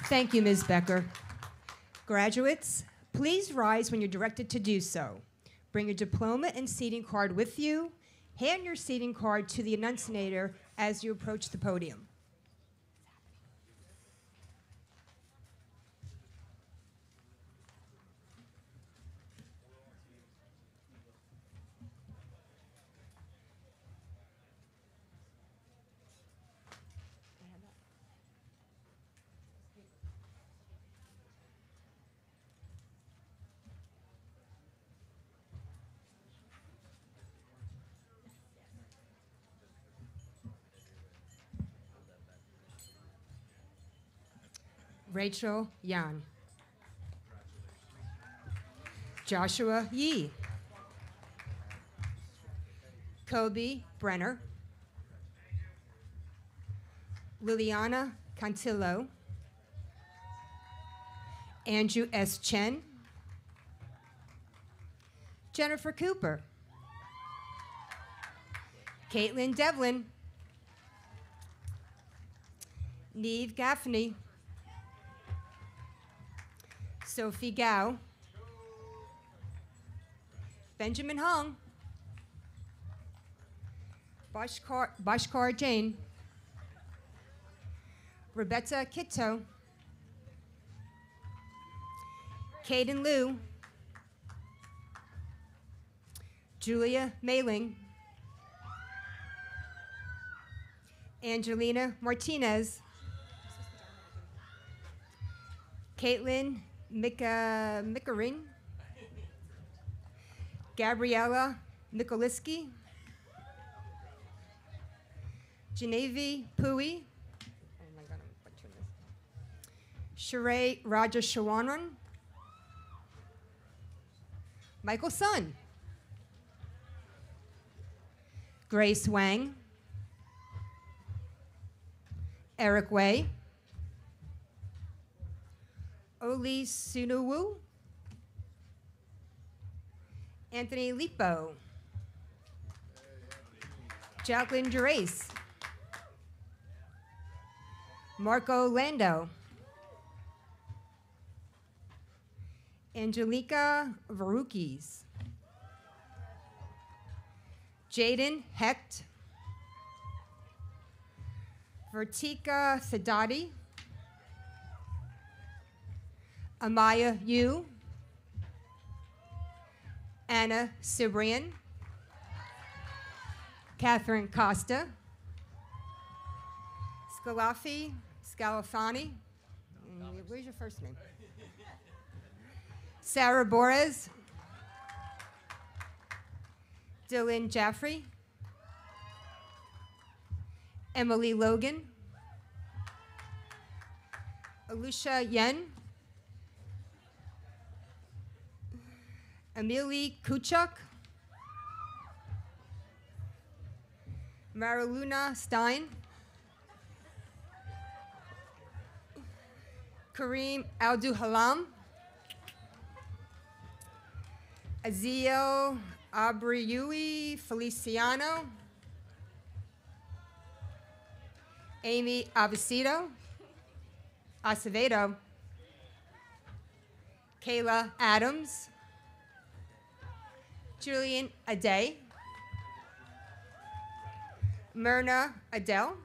Thank you, Ms. Becker. Graduates, please rise when you're directed to do so. Bring your diploma and seating card with you. Hand your seating card to the enunciator as you approach the podium. Rachel Yan. Joshua Yee. Kobe Brenner. Liliana Cantillo. Andrew S. Chen. Jennifer Cooper. Caitlin Devlin. Neve Gaffney. Sophie Gao. Benjamin Hong. Bashkar Jain. Rebecca Kitto. Caden Liu. Julia Mailing. Angelina Martinez. Caitlin Mickering. Gabriella Mikoliski. Genevieve Pui. Oh my God, I'm butchering this. Sheree Raja Shawanran. Michael Sun. Grace Wang. Eric Way. Oli Sunuwu. Anthony Lipo. Jacqueline Gerace. Marco Lando. Angelica Varukis. Jaden Hecht. Vertika Sadati. Amaya Yu. Anna Cibrian. Catherine Costa. Scalafani. Where's your first name? Sarah Borez. Dylan Jaffrey. Emily Logan. Alicia Yen. Amelie Kuchuk. Mariluna Stein. Kareem Abdulhalam. Aziel Abriui Feliciano. Amy Acevedo. Kayla Adams. Julian Ade. Myrna Adele.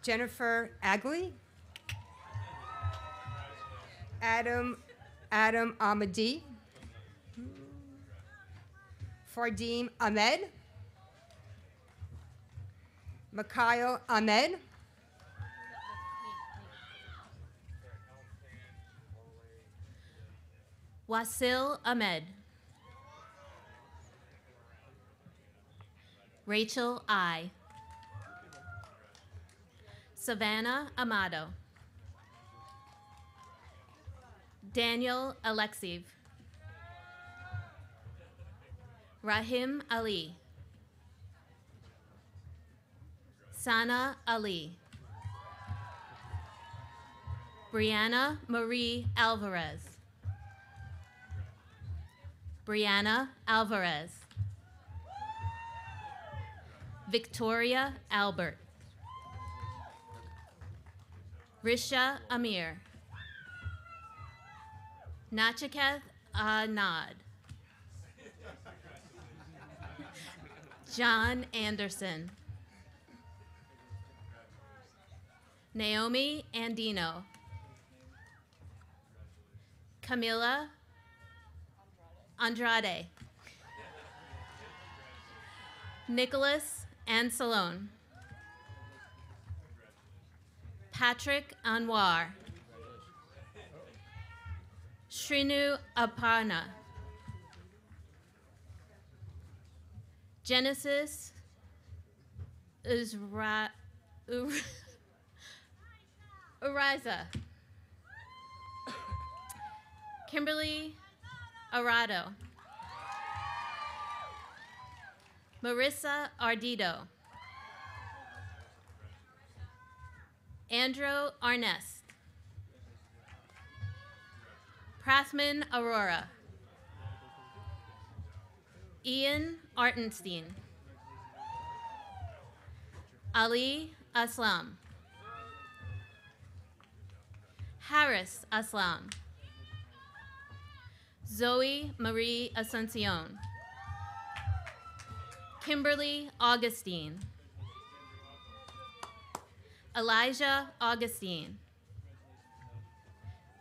Jennifer Agley. Adam Ahmadi. Fardeem Ahmed. Mikhail Ahmed. Wasil Ahmed. Rachel I. Savannah Amado. Daniel Alexiev. Rahim Ali. Sana Ali. Brianna Marie Alvarez. Brianna Alvarez. Victoria Albert. Risha Amir. Nachiketh Anad. John Anderson. Naomi Andino. Camila Andrade. Nicholas Ansalone. Patrick Anwar. Shrinu Aparna. Genesis Uriza. Kimberly Arado. Marissa Ardito. Andrew Arnest. Prathman Aurora. Ian Artenstein. Ali Aslam. Harris Aslam. Zoe Marie Asuncion. Kimberly Augustine. Elijah Augustine.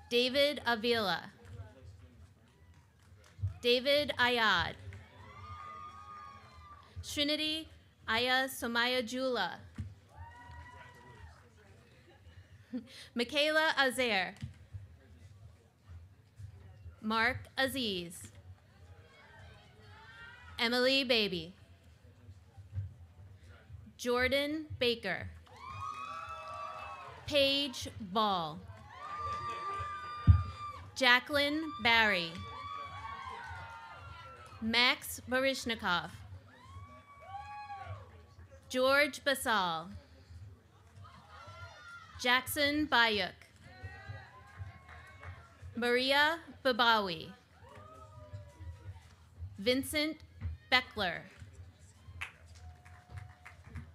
David Avila. David Ayad. Trinity Aya Somaya Jula. Michaela Azair. Mark Aziz. Emily Baby. Jordan Baker. Paige Ball. Jacqueline Barry. Max Barishnikov. George Basal. Jackson Bayuk. Maria Babawi. Vincent Beckler.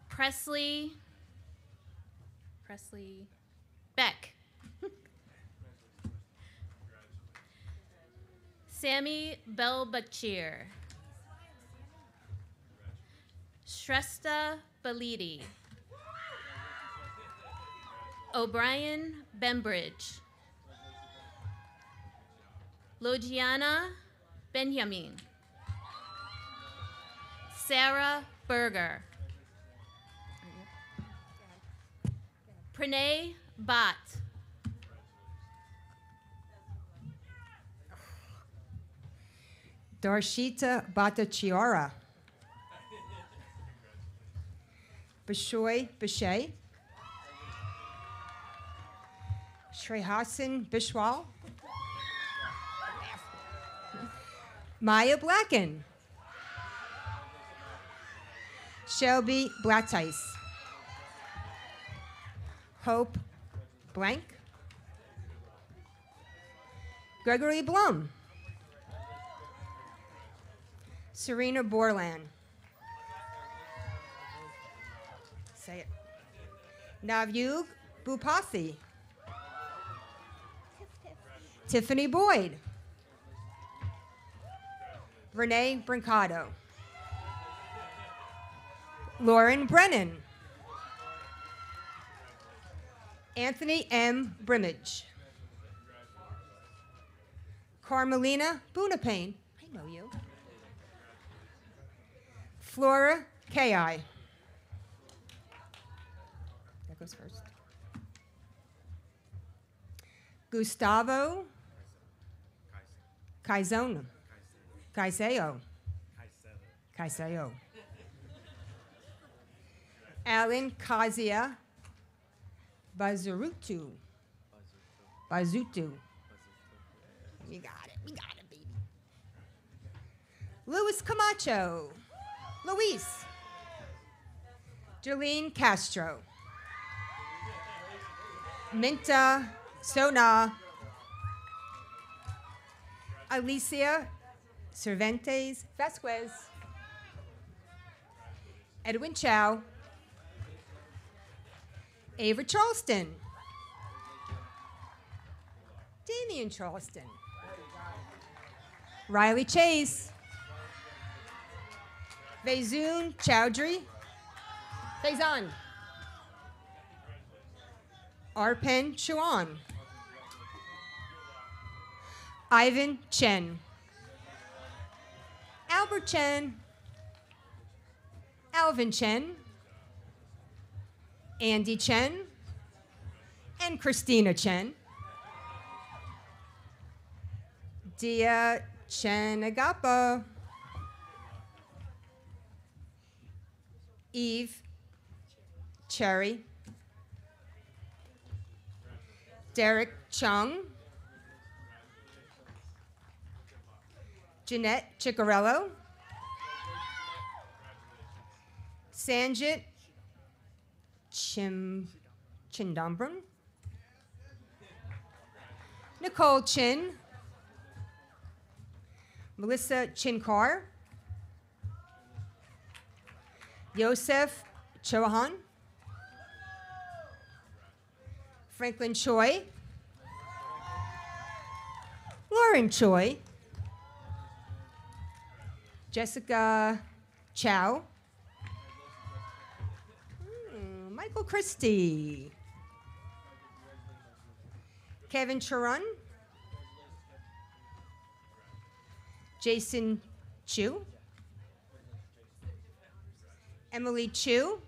Presley Beck. Sammy Belbachir. Shrestha Balidi. O'Brien Bembridge. Logiana Benjamin. Sarah Berger. Pranay Bhatt. Darshita Bhattacharya. Bishoy Bishay. Shrehasan Bishwal. Maya Blacken. Shelby Blattice. Hope Blank. Gregory Blum. Serena Borland. Say it. Navyug Bupasi. Tiffany Boyd. Renee Brincado. Lauren Brennan. Anthony M. Brimage. Carmelina Bunapane. I know you. Flora K.I. That goes first. Gustavo Kaizona. Kaiseo. Kaiseo. Alan Kazia Bazurutu. Bazutu. We got it, baby. Luis Camacho. Luis. Jolene Castro. Minta Sona. Alicia Cervantes Vasquez. Edwin Chow. Ava Charleston. Damian Charleston. Riley Chase. Faizun Chowdhury. Faizan. Arpen Chuan. Ivan Chen. Albert Chen. Alvin Chen. Andy Chen. And Christina Chen. Dia Chenagapa. Eve Cherry. Derek Chung, Jeanette Ciccarello, Sanjit Chindambram, Nicole Chin, Melissa Chinkar, Yosef Chauhan, Franklin Choi, Lauren Choi, Jessica Chow, Michael Christie, Kevin Charun, Jason Chu, Emily Chu,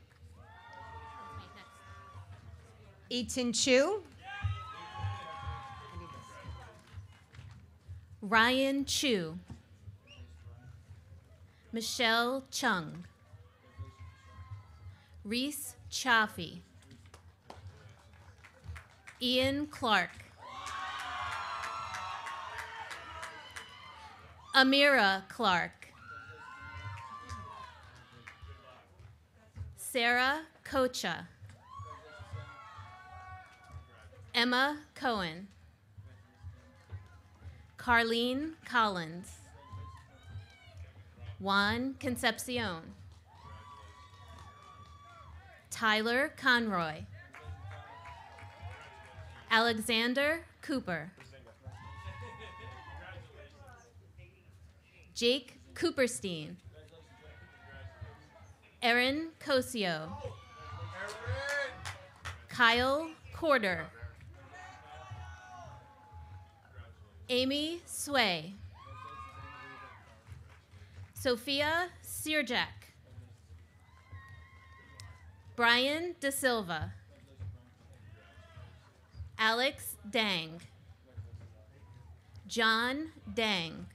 Eaton Chu, Ryan Chu, Michelle Chung, Reese Chaffee, Ian Clark, Amira Clark, Sarah Kocha, Emma Cohen, Carlene Collins, Juan Concepcion, Tyler Conroy, Alexander Cooper, Jake Cooperstein, Erin Cosio, Kyle Corder, Amy Sway, Sophia Sirjak, Brian De Silva, Alex Dang, John Dang,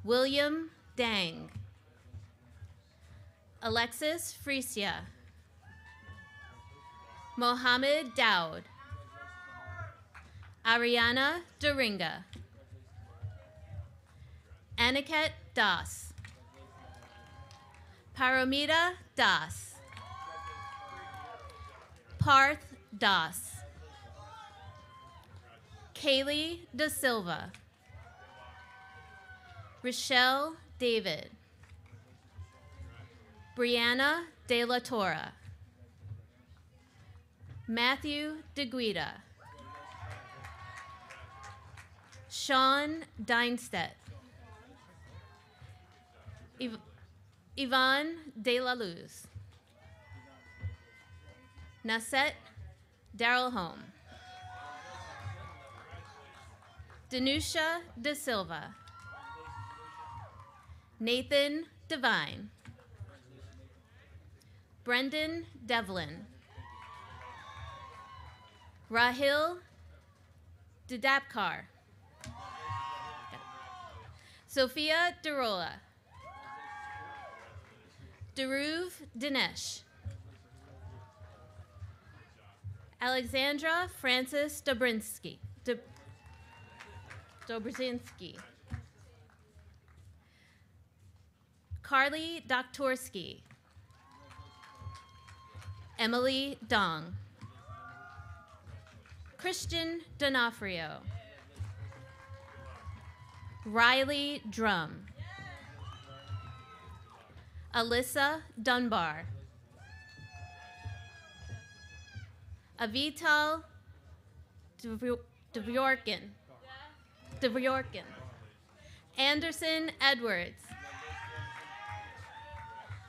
William Dang, Alexis Frisia, Mohammed Dowd, Ariana Doringa, Aniket Das, Paramita Das, Parth Das, Kaylee Da Silva, Rochelle David, Brianna De La Torre, Matthew DeGuida, Sean Deinstedt, Yvonne De La Luz, Nasset Darrell Home, Danusha De Silva, Nathan Devine, Brendan Devlin, Rahil Dudapkar, Sophia Derola, Daruv Dinesh, Alexandra Francis Dobrzinski, Carly Doktorski, Emily Dong, Christian Donofrio, Riley Drum, Alyssa Dunbar, Avital Dvorkin, Anderson Edwards,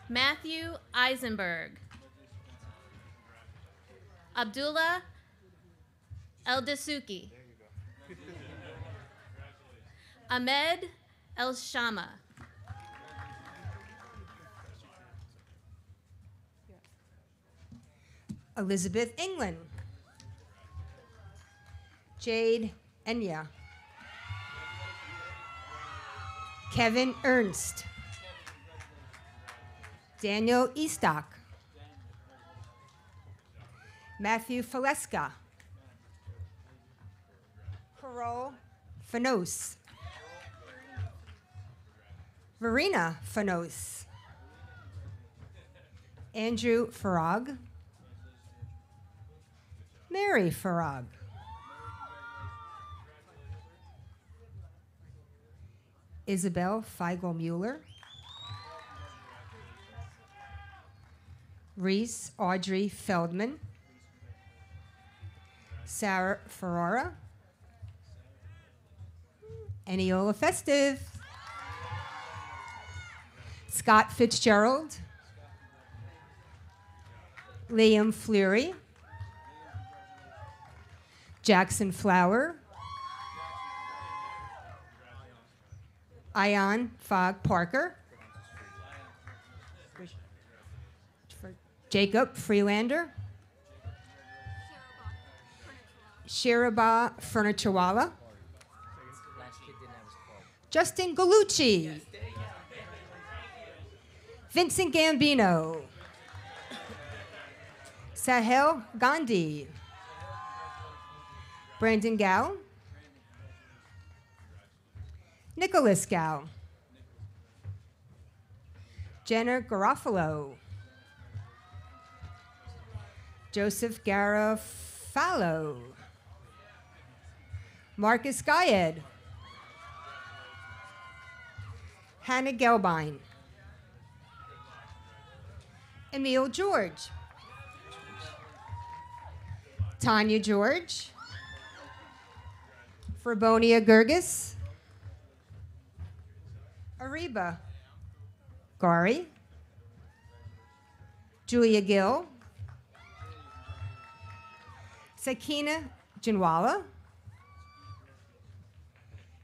Matthew Eisenberg, Abdullah Eldasuki, Ahmed El Shama, Elizabeth England, Jade Enya, Kevin Ernst, Daniel Eastock, Matthew Faleska, Carol Fanos. Verena Fanos. Andrew Farag. Mary Farag. Isabel Feigl-Mueller. Reese Audrey Feldman. Sarah Ferrara. Eniola Festive. Scott Fitzgerald. Liam Fleury. Jackson Flower. Ion Fogg Parker. Jacob Freelander. Shiraba Furniturewala. Justin Galucci. Vincent Gambino. Sahel Gandhi. Brandon Gow. Nicholas Gow. Jenna Garofalo. Joseph Garofalo. Marcus Guyed. Hannah Gelbine. Emil George. Tanya George. Frabonia Gergis. Ariba Gari. Julia Gill. Sakina Janwala.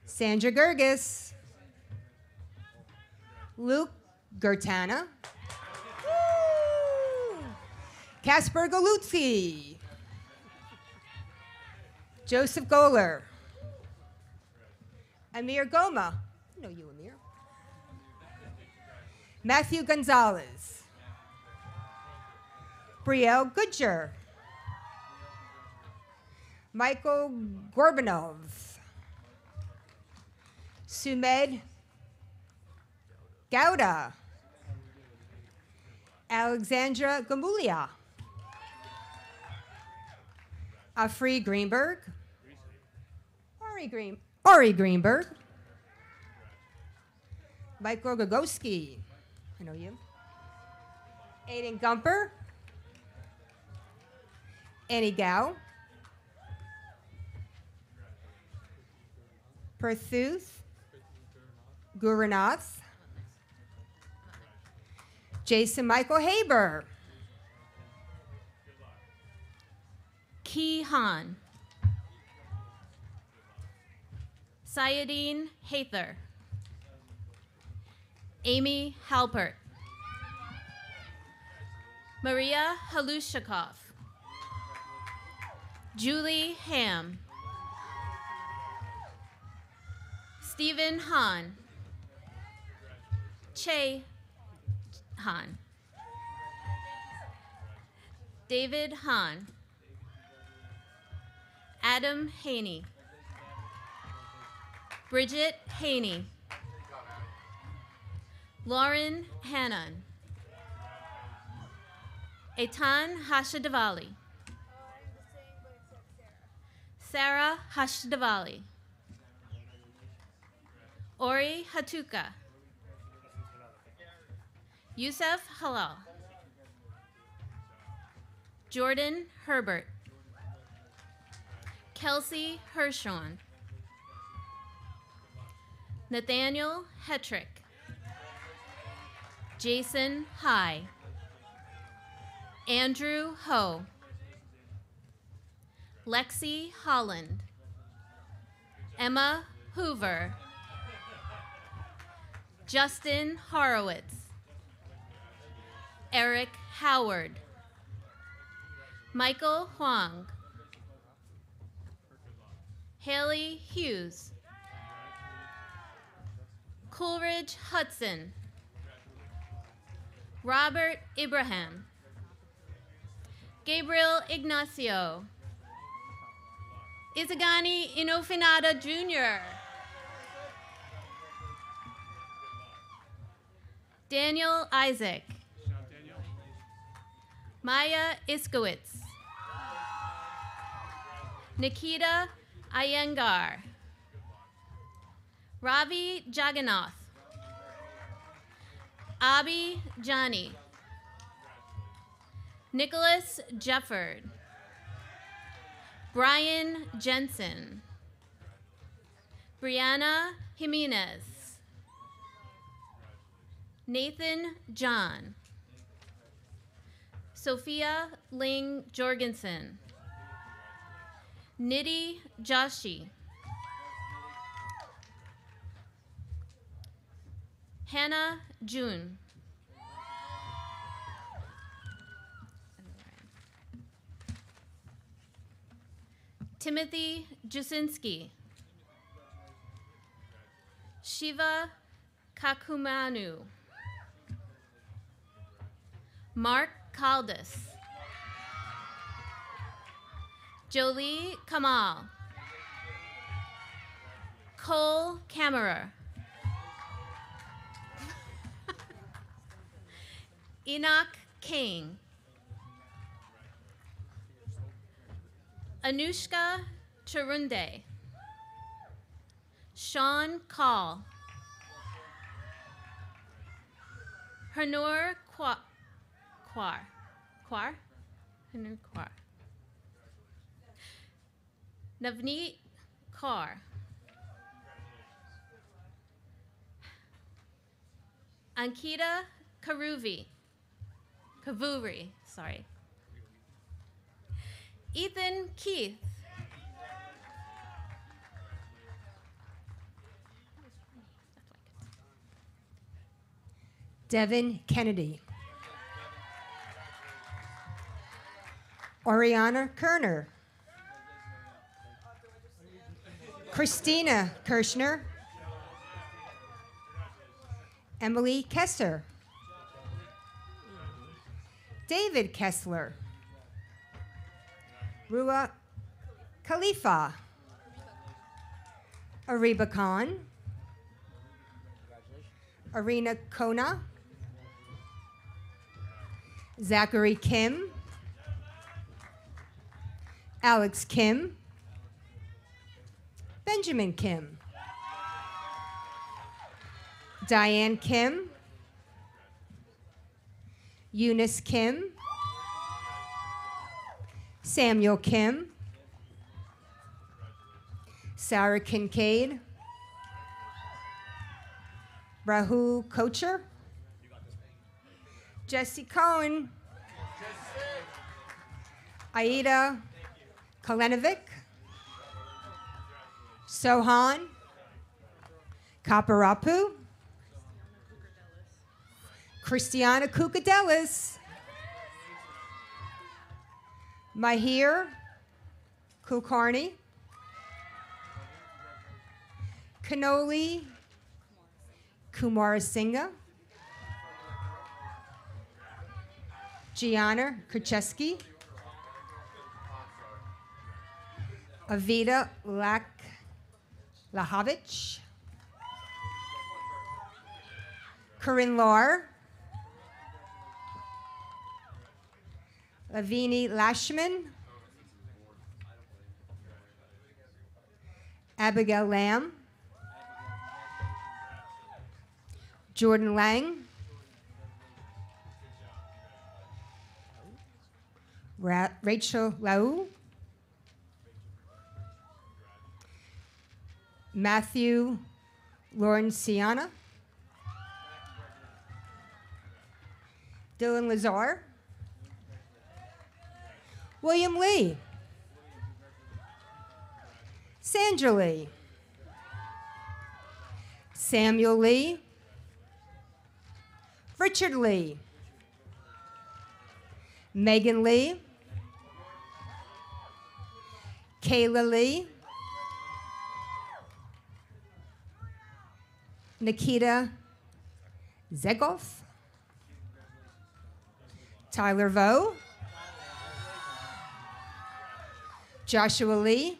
Sandra Gergis. Luke Gertana. Casper Galuzzi. Joseph Goler. Amir Goma. I know you, Amir. Matthew Gonzalez. Brielle Goodger. Michael Gorbanov. Sumed Gouda. Alexandra Gamulia. Afri Greenberg. Ari Greenberg. Michael Gagowski. I know you. Aiden Gumper. Annie Gow. Perthuth Gurunath. Jason Michael Haber. Ki Han. Sayadine Hather. Amy Halpert. Maria Halushakov. Julie Ham. Stephen Han. Che Han. David Han. Adam Haney. Bridget Haney. Lauren Hannon. Eitan Hashadavali. Sarah Hashadavali. Ori Hatuka. Yusuf Halal. Jordan Herbert. Kelsey Hershon. Nathaniel Hetrick. Jason High. Andrew Ho. Lexi Holland. Emma Hoover. Justin Horowitz. Eric Howard. Michael Huang. Haley Hughes. Coolridge Hudson. Robert Ibrahim. Gabriel Ignacio. Izagani Inofinada Jr. Daniel Isaac. Maya Iskowitz. Nikita Iyengar. Ravi Jagannath. Abhi Jani. Nicholas Jefford. Brian Jensen. Brianna Jimenez. Nathan John. Sophia Ling Jorgensen. Nidhi Joshi. Hannah June. Timothy Jasinski. Shiva Kakumanu. Mark Caldas. Jolie Kamal. Cole Kammerer. Enoch King. Anushka Charunde. Sean Call. Hanur Kwar. Hanur Kwar. Navneet Kaur. Ankita Kavuri, sorry. Ethan Keith. Devin Kennedy. Oriana Kerner. Christina Kirschner. Emily Kessler. David Kessler. Rua Khalifa. Ariba Khan. Arena Kona. Zachary Kim. Alex Kim. Benjamin Kim. Diane Kim. Eunice Kim. Samuel Kim. Sarah Kincaid. Rahul Kocher. Jesse Cohen. Aida Kalenovic. Sohan Kaparapu. Christiana Kukadelis. Mahir Kulkarni. Kanoli Kumarasinghe. Gianna Kurcheski. Avita Lahovich. Corinne Lahr. Lavini Lashman. Abigail Lamb. Jordan Lang. Rachel Lau. Matthew Lawrenciana. Dylan Lazar. William Lee. Sandra Lee. Samuel Lee. Richard Lee. Megan Lee. Kayla Lee. Nikita Zegov. Tyler Vo. Joshua Lee.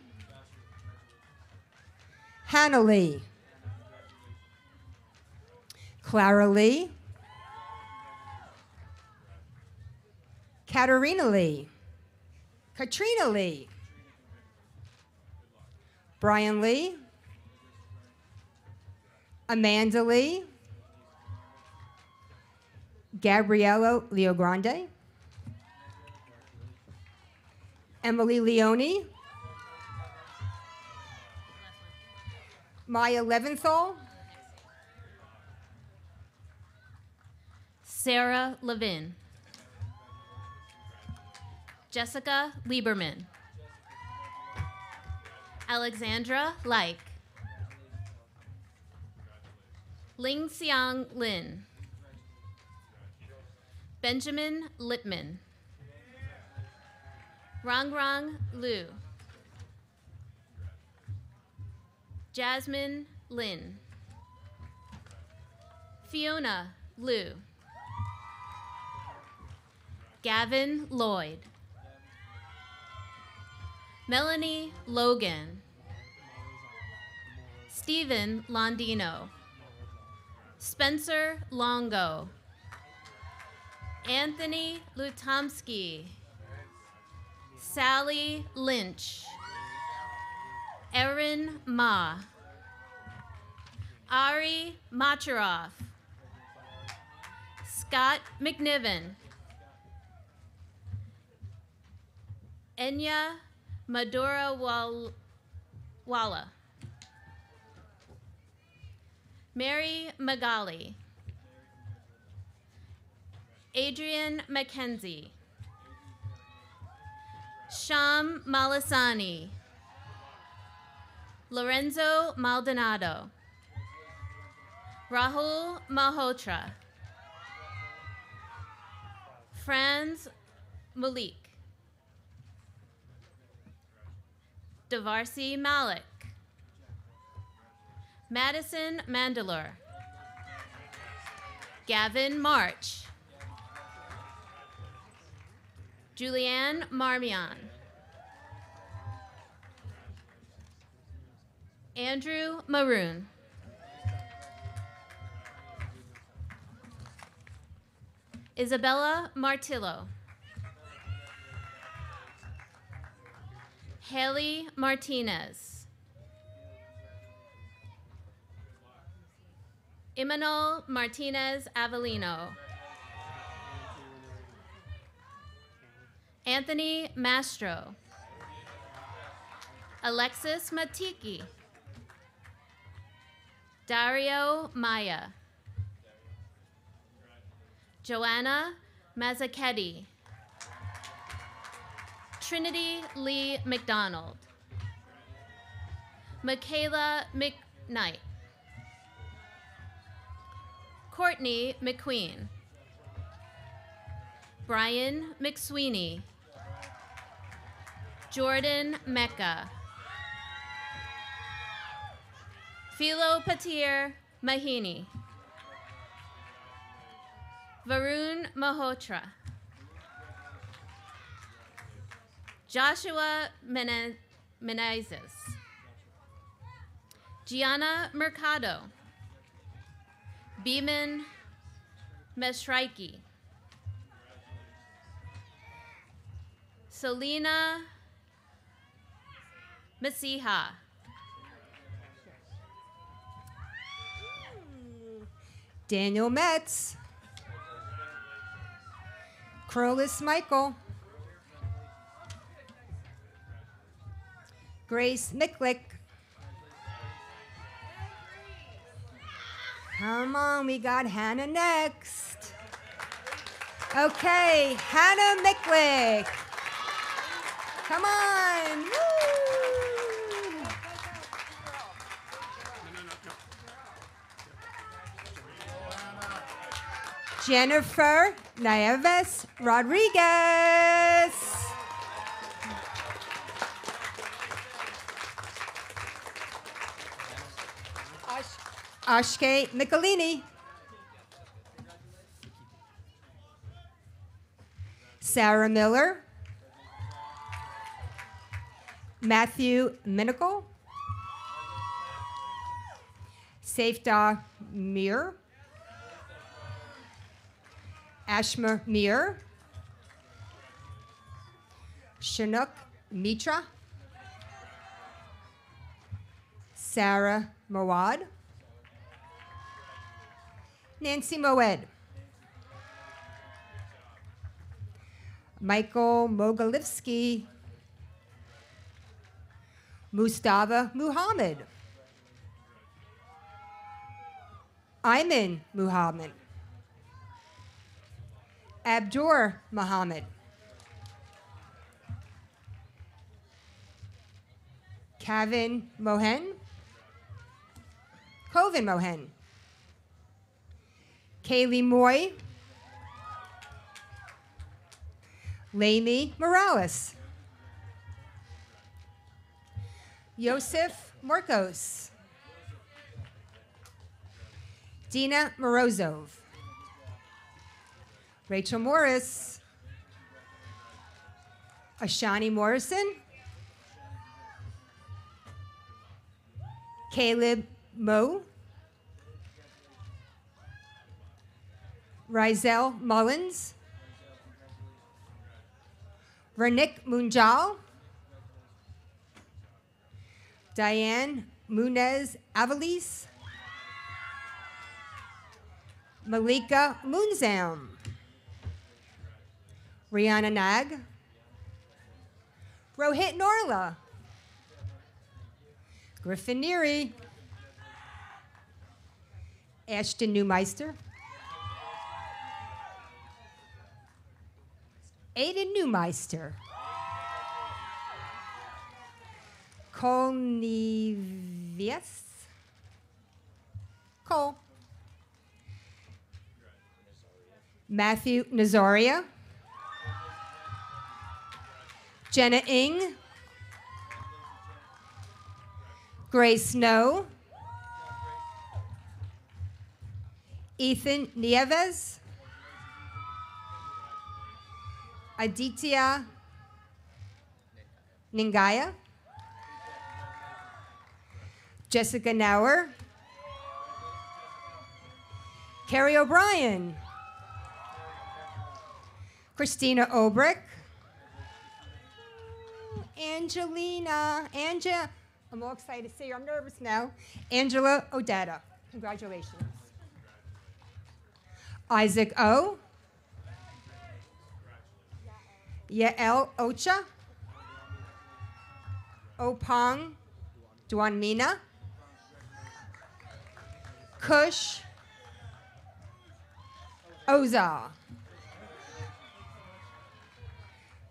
Hannah Lee. Clara Lee. Katarina Lee. Katrina Lee. Brian Lee. Amanda Lee. Gabriella Leo Grande. Emily Leone. Maya Leventhal. Sarah Levin. Jessica Lieberman. Alexandra Like. Ling Xiang Lin. Benjamin Littman. Rangrang Liu. Jasmine Lin. Fiona Liu. Gavin Lloyd. Melanie Logan. Stephen Londino. Spencer Longo. Anthony Lutomsky. Sally Lynch. Erin Ma. Ari Macharoff. Scott McNiven. Enya Madura Walla. Mary Magali. Adrian Mackenzie. Sham Malasani. Lorenzo Maldonado. Rahul Malhotra. Franz Malik. Devarsi Malik. Madison Mandalore. Gavin March. Julianne Marmion. Andrew Maroon. Isabella Martillo. Haley Martinez. Imanol Martinez Avellino. Anthony Mastro. Alexis Matiki. Dario Maya. Joanna Mazzachetti. Trinity Lee McDonald. Michaela McKnight. Courtney McQueen. Brian McSweeney. Jordan Mecca. Philo Patir Mahini. Varun Malhotra. Joshua Menezes. Gianna Mercado. Beeman Meshriki. Selena Masiha. Daniel Metz. Crowless Michael. Grace Mickwick. Come on, we got Hannah next. Okay, Hannah Mickwick. Come on. Woo. Jennifer Nieves Rodriguez. Ashke Michelini. Sarah Miller. Matthew Minical. Safda Mir, Ashma Mir, Chinook Mitra, Sarah Moad, Nancy Moed, Michael Mogalivsky, Mustafa Muhammad, Ayman Muhammad, Abdur Muhammad, Kavin Mohen, Kovin Mohen, Kaylee Moy, Lainey Morales, Yosef Marcos, Dina Morozov, Rachel Morris, Ashani Morrison, Caleb Moe, Rizel Mullins, Vernick Munjal, Diane Munez Avalis, Malika Munzam, Rihanna Nag, Rohit Norla, Griffin Neary, Ashton Newmeister, Aiden Newmeister, Cole Nevius, Cole, Matthew Nazaria, Jenna Ing, Grace Snow, Ethan Nieves, Aditya Ningaya, Jessica Nauer, Carrie O'Brien, Christina Obrick, I'm all excited to see you. I'm nervous now. Angela Odetta. Congratulations. Isaac O. Yael Ocha. Opang Duanmina. Kush Oza.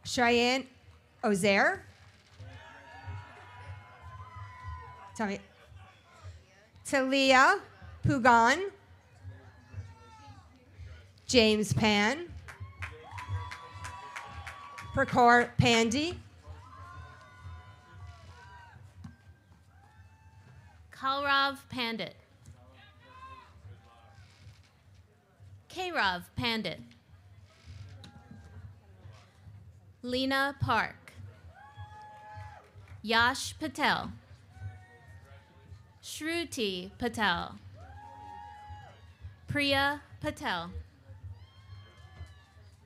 Cheyenne Ozair. Tell me. Talia Pugan. James Pan. Prakar Pandy. Kalrav Pandit. Krav Pandit. Lena Park. Yash Patel. Shruti Patel. Priya Patel.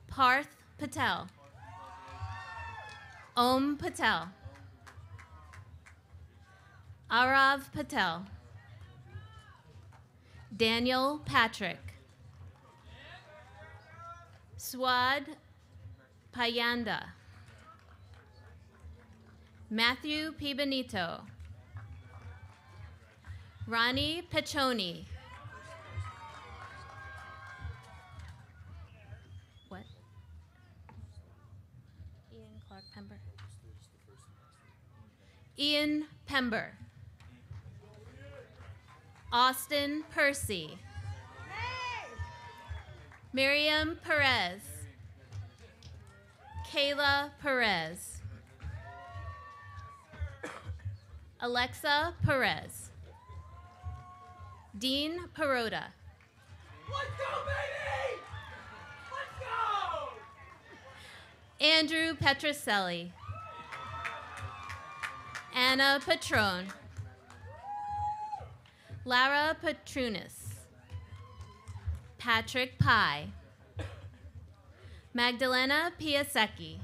Parth Patel. Om Patel. Arav Patel. Daniel Patrick. Swad Payanda. Matthew P. Benito. Ronnie Pechoni. What? Ian Clark Pember. Ian Pember. Austin Percy. Miriam Perez. Kayla Perez. Alexa Perez. Dean Perota. Let's go, baby! Let's go! Andrew Petroselli. Anna Patron. Lara Petrunas, Patrick Pye, Magdalena Piasecki,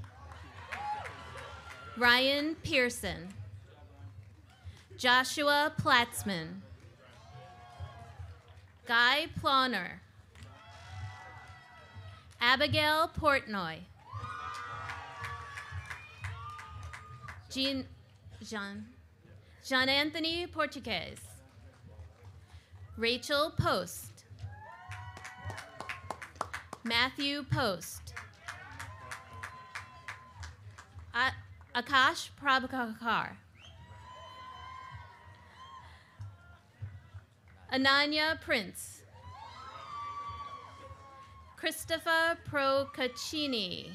Ryan Pearson, Joshua Platzman, Guy Plauner, Abigail Portnoy, Jean Anthony Portuguese, Rachel Post, Matthew Post, Akash Prabhakar, Ananya Prince, Christopher Procaccini,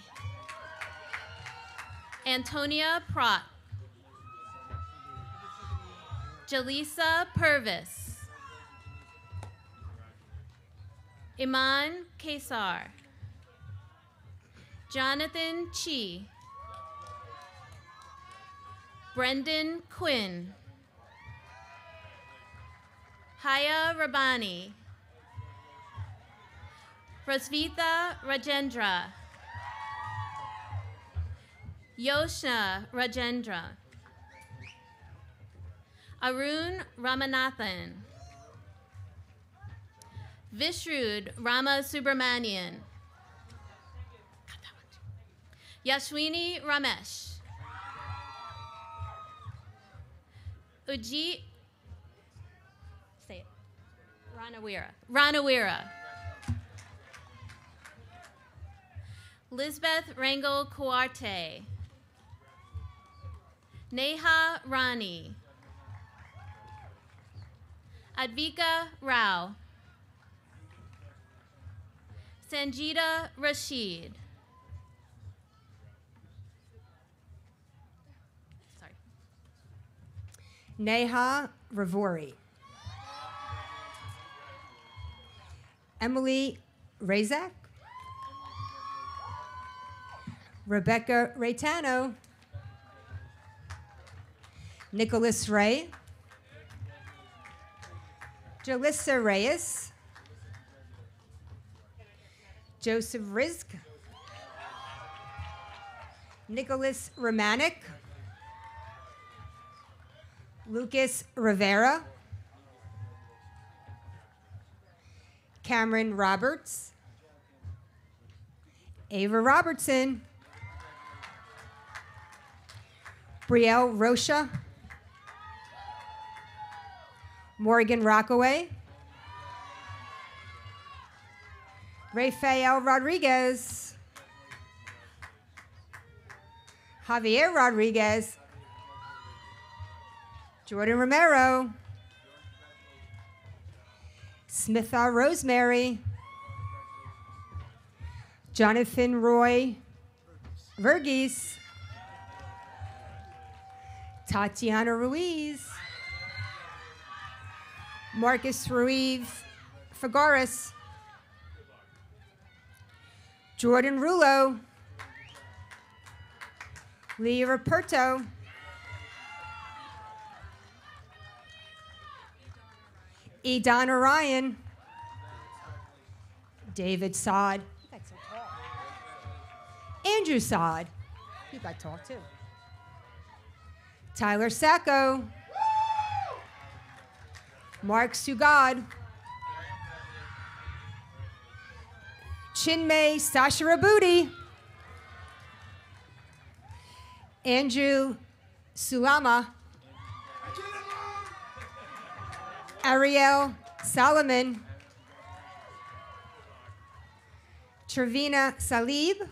Antonia Prott, Jaleesa Purvis, Iman Kesar, Jonathan Chi, Brendan Quinn, Haya Rabani, Rasvita Rajendra, Yoshna Rajendra, Arun Ramanathan, Vishrud Rama Subramanian, Yashwini Ramesh, Ujit, say it, Ranawira, Lisbeth Rangel Kuarte, Neha Rani, Advika Rao, Sanjita Rashid, Neha Ravori, Emily Razak, Rebecca Raytano, Nicholas Ray, Jalissa Reyes, Joseph Rizk, Nicholas Romanek, Lucas Rivera, Cameron Roberts, Ava Robertson, Brielle Rocha, Morgan Rockaway, Rafael Rodriguez, Javier Rodriguez, Jordan Romero, Smitha Rosemary, Jonathan Roy Verghese, Tatiana Ruiz, Marcus Ruiz Fagaris, Jordan Rulo, Leah Raperto, Edon Orion, David Sod, he got so tall. Andrew Sod, he got tall too. Tyler Sacco, Mark Sugad, Chinmay Sasha Rabudi, Andrew Sulama, Ariel Solomon, Trevina Salib,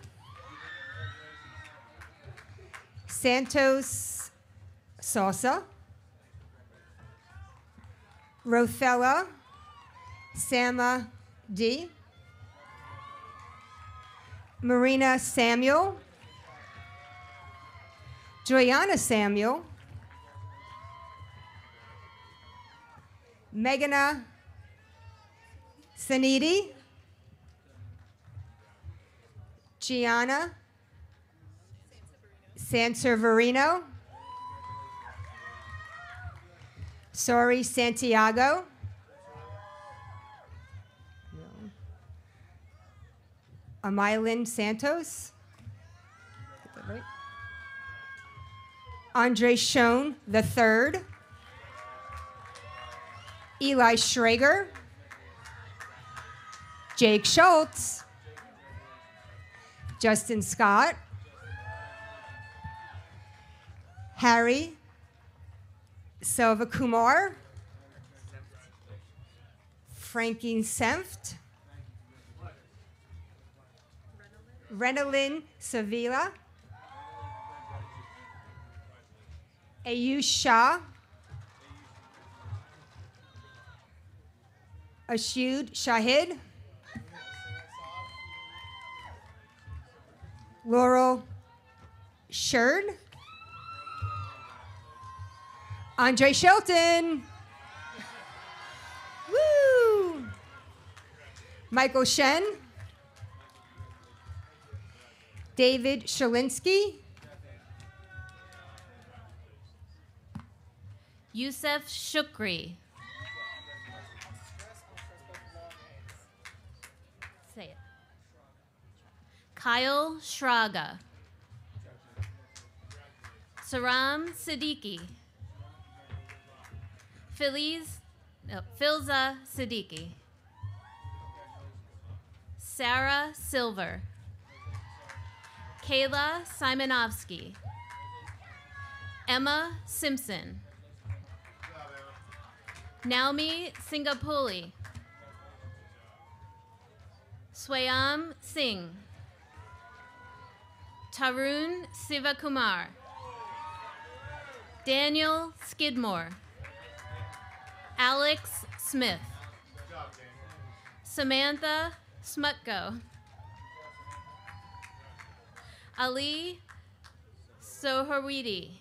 Santos Salsa, Rothella Sama D, Marina Samuel, Joyanna Samuel, Meghana Sanidi, Gianna Sanseverino, Sori Santiago, Amylin Santos. Get that right. Andre Schoen III. Eli Schrager. Jake Schultz. Justin Scott. Harry Selva Kumar. Frankie Senft. Renalyn Sevilla. Ayush Shah. Ashud Shahid. Laurel Sherd. Andre Shelton. Woo! Michael Shen. David Shalinsky. Yusef Shukri. Say it. Kyle Shraga. Saram Siddiqui. Filza Siddiqui. Sarah Silver. Kayla Simonovsky. Emma Simpson. Naomi Singapuli. Swayam Singh. Tarun Sivakumar. Daniel Skidmore. Alex Smith. Samantha Smutko. Ali Sohrawadi.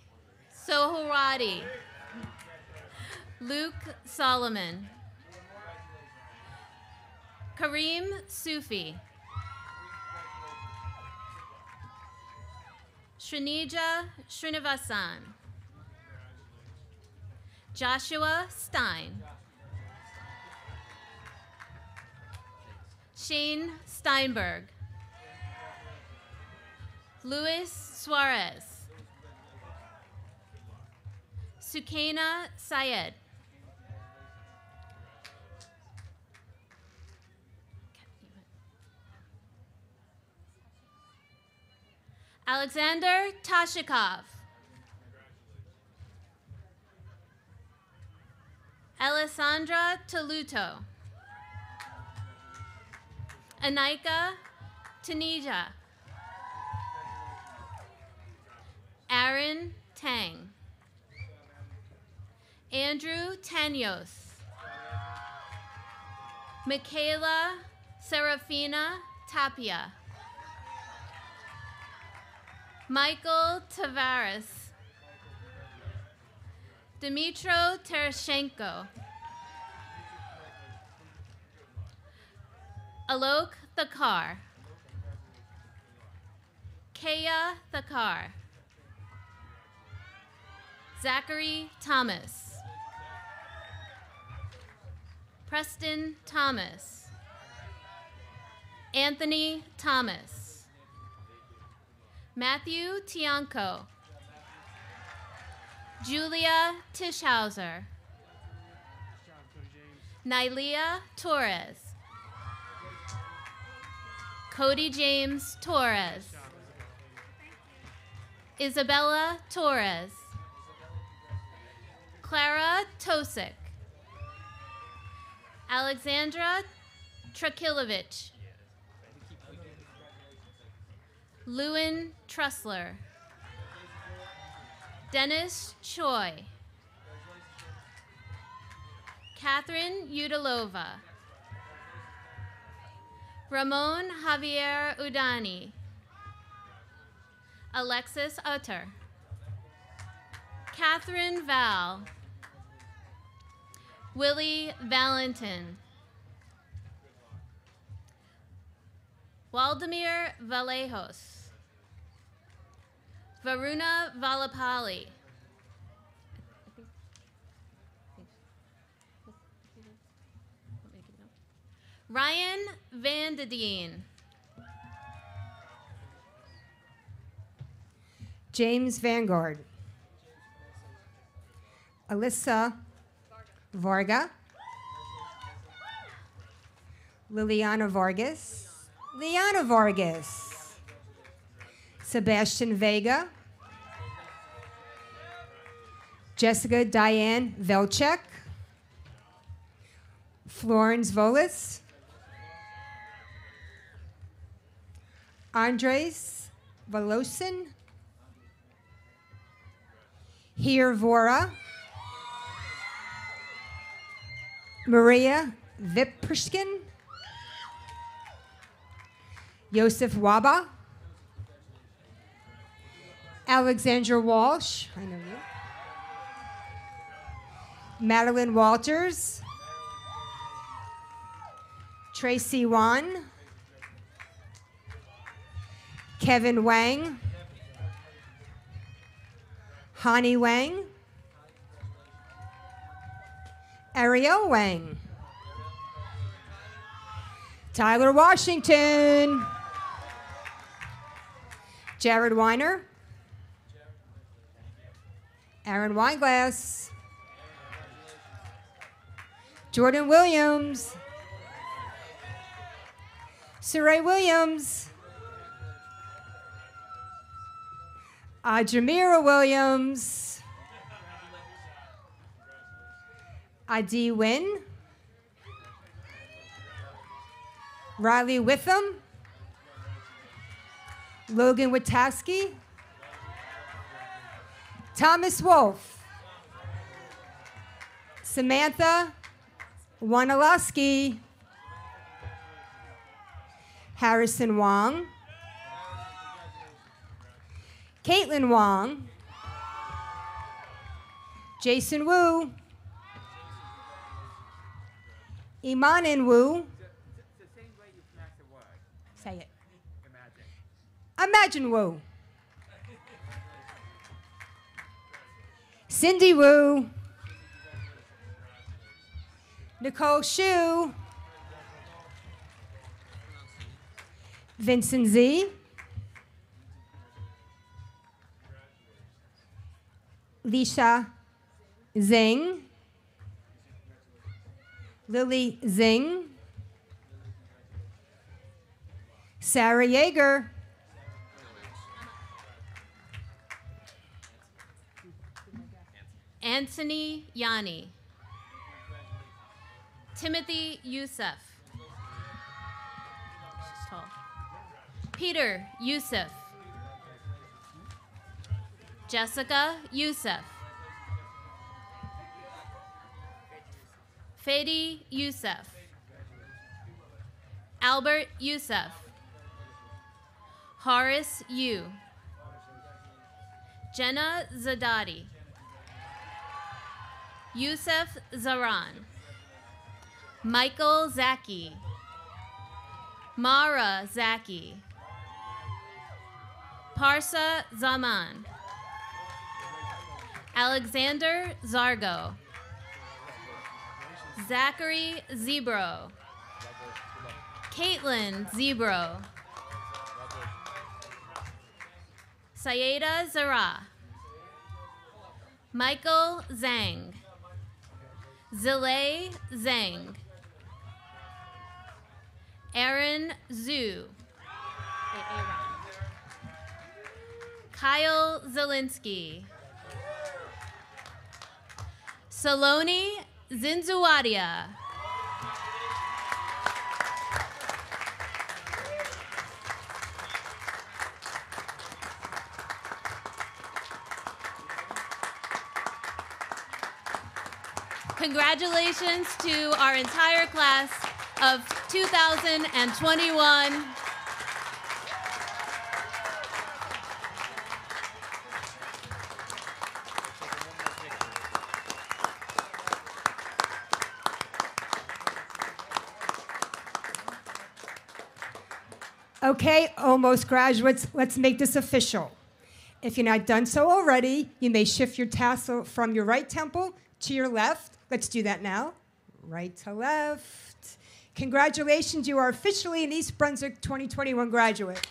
Luke Solomon. Kareem Sufi. Srinija Srinivasan. Joshua Stein. Shane Steinberg. Luis Suarez. Sukaina Syed. Alexander Tashikov. Alessandra Toluto. Anika Tunisia. Aaron Tang. Andrew Tanyos. Michaela Serafina Tapia. Michael Tavares. Dmitro Terashenko. Alok Thakar. Kaya Thakar. Zachary Thomas. Preston Thomas. Anthony Thomas. Matthew Tianco. Julia Tischhauser. Nylia Torres. Cody James Torres. Isabella Torres. Clara Tosik. Alexandra Trakilovich. Lewin Trussler. Dennis Choi. Catherine Udalova. Ramon Javier Udani. Alexis Utter. Catherine Val. Willie Valentin. Waldemir Vallejos. Varuna Valapali. Ryan Vandedeen. James Vanguard. Alyssa Varga. Liliana Vargas. Liana Vargas. Sebastian Vega. Jessica Diane Velchek. Florence Volis. Andres Volosin. Hir Vora. Maria Viprishkin. Yosef Waba. Alexandra Walsh. I know you. Madeline Walters. Tracy Wan. Kevin Wang. Hani Wang. Ariel Wang. Tyler Washington. Jared Weiner. Aaron Weinglass. Jordan Williams. Saray Williams. Jamira Williams. Adi Wynn. Riley Witham. Logan Witowski. Thomas Wolf. Samantha Wanalowski. Harrison Wong. Caitlin Wong. Jason Wu. Imanin Wu. It's the same way you pronounce the word. Say it. Imagine. Imagine Wu. Cindy Wu. Nicole Shu. Vincent Z. Lisha Zing. Lily Zing. Sarah Yeager. Anthony Yanni. Timothy Youssef. She's tall. Peter Youssef. Jessica Youssef. Fadi Youssef. Albert Youssef. Horace Yu. Jenna Zadati. Youssef Zaran. Michael Zaki. Mara Zaki. Parsa Zaman. Alexander Zargo. Zachary Zebro. Caitlin Zebro. Sayeda Zara. Michael Zhang. Zilay Zhang. Aaron Zhu. Kyle Zelinsky. Saloni Zinzuadia. Congratulations to our entire class of 2021. Okay, almost graduates, let's make this official. If you're not done so already, you may shift your tassel from your right temple to your left. Let's do that now. Right to left. Congratulations, you are officially an East Brunswick 2021 graduate.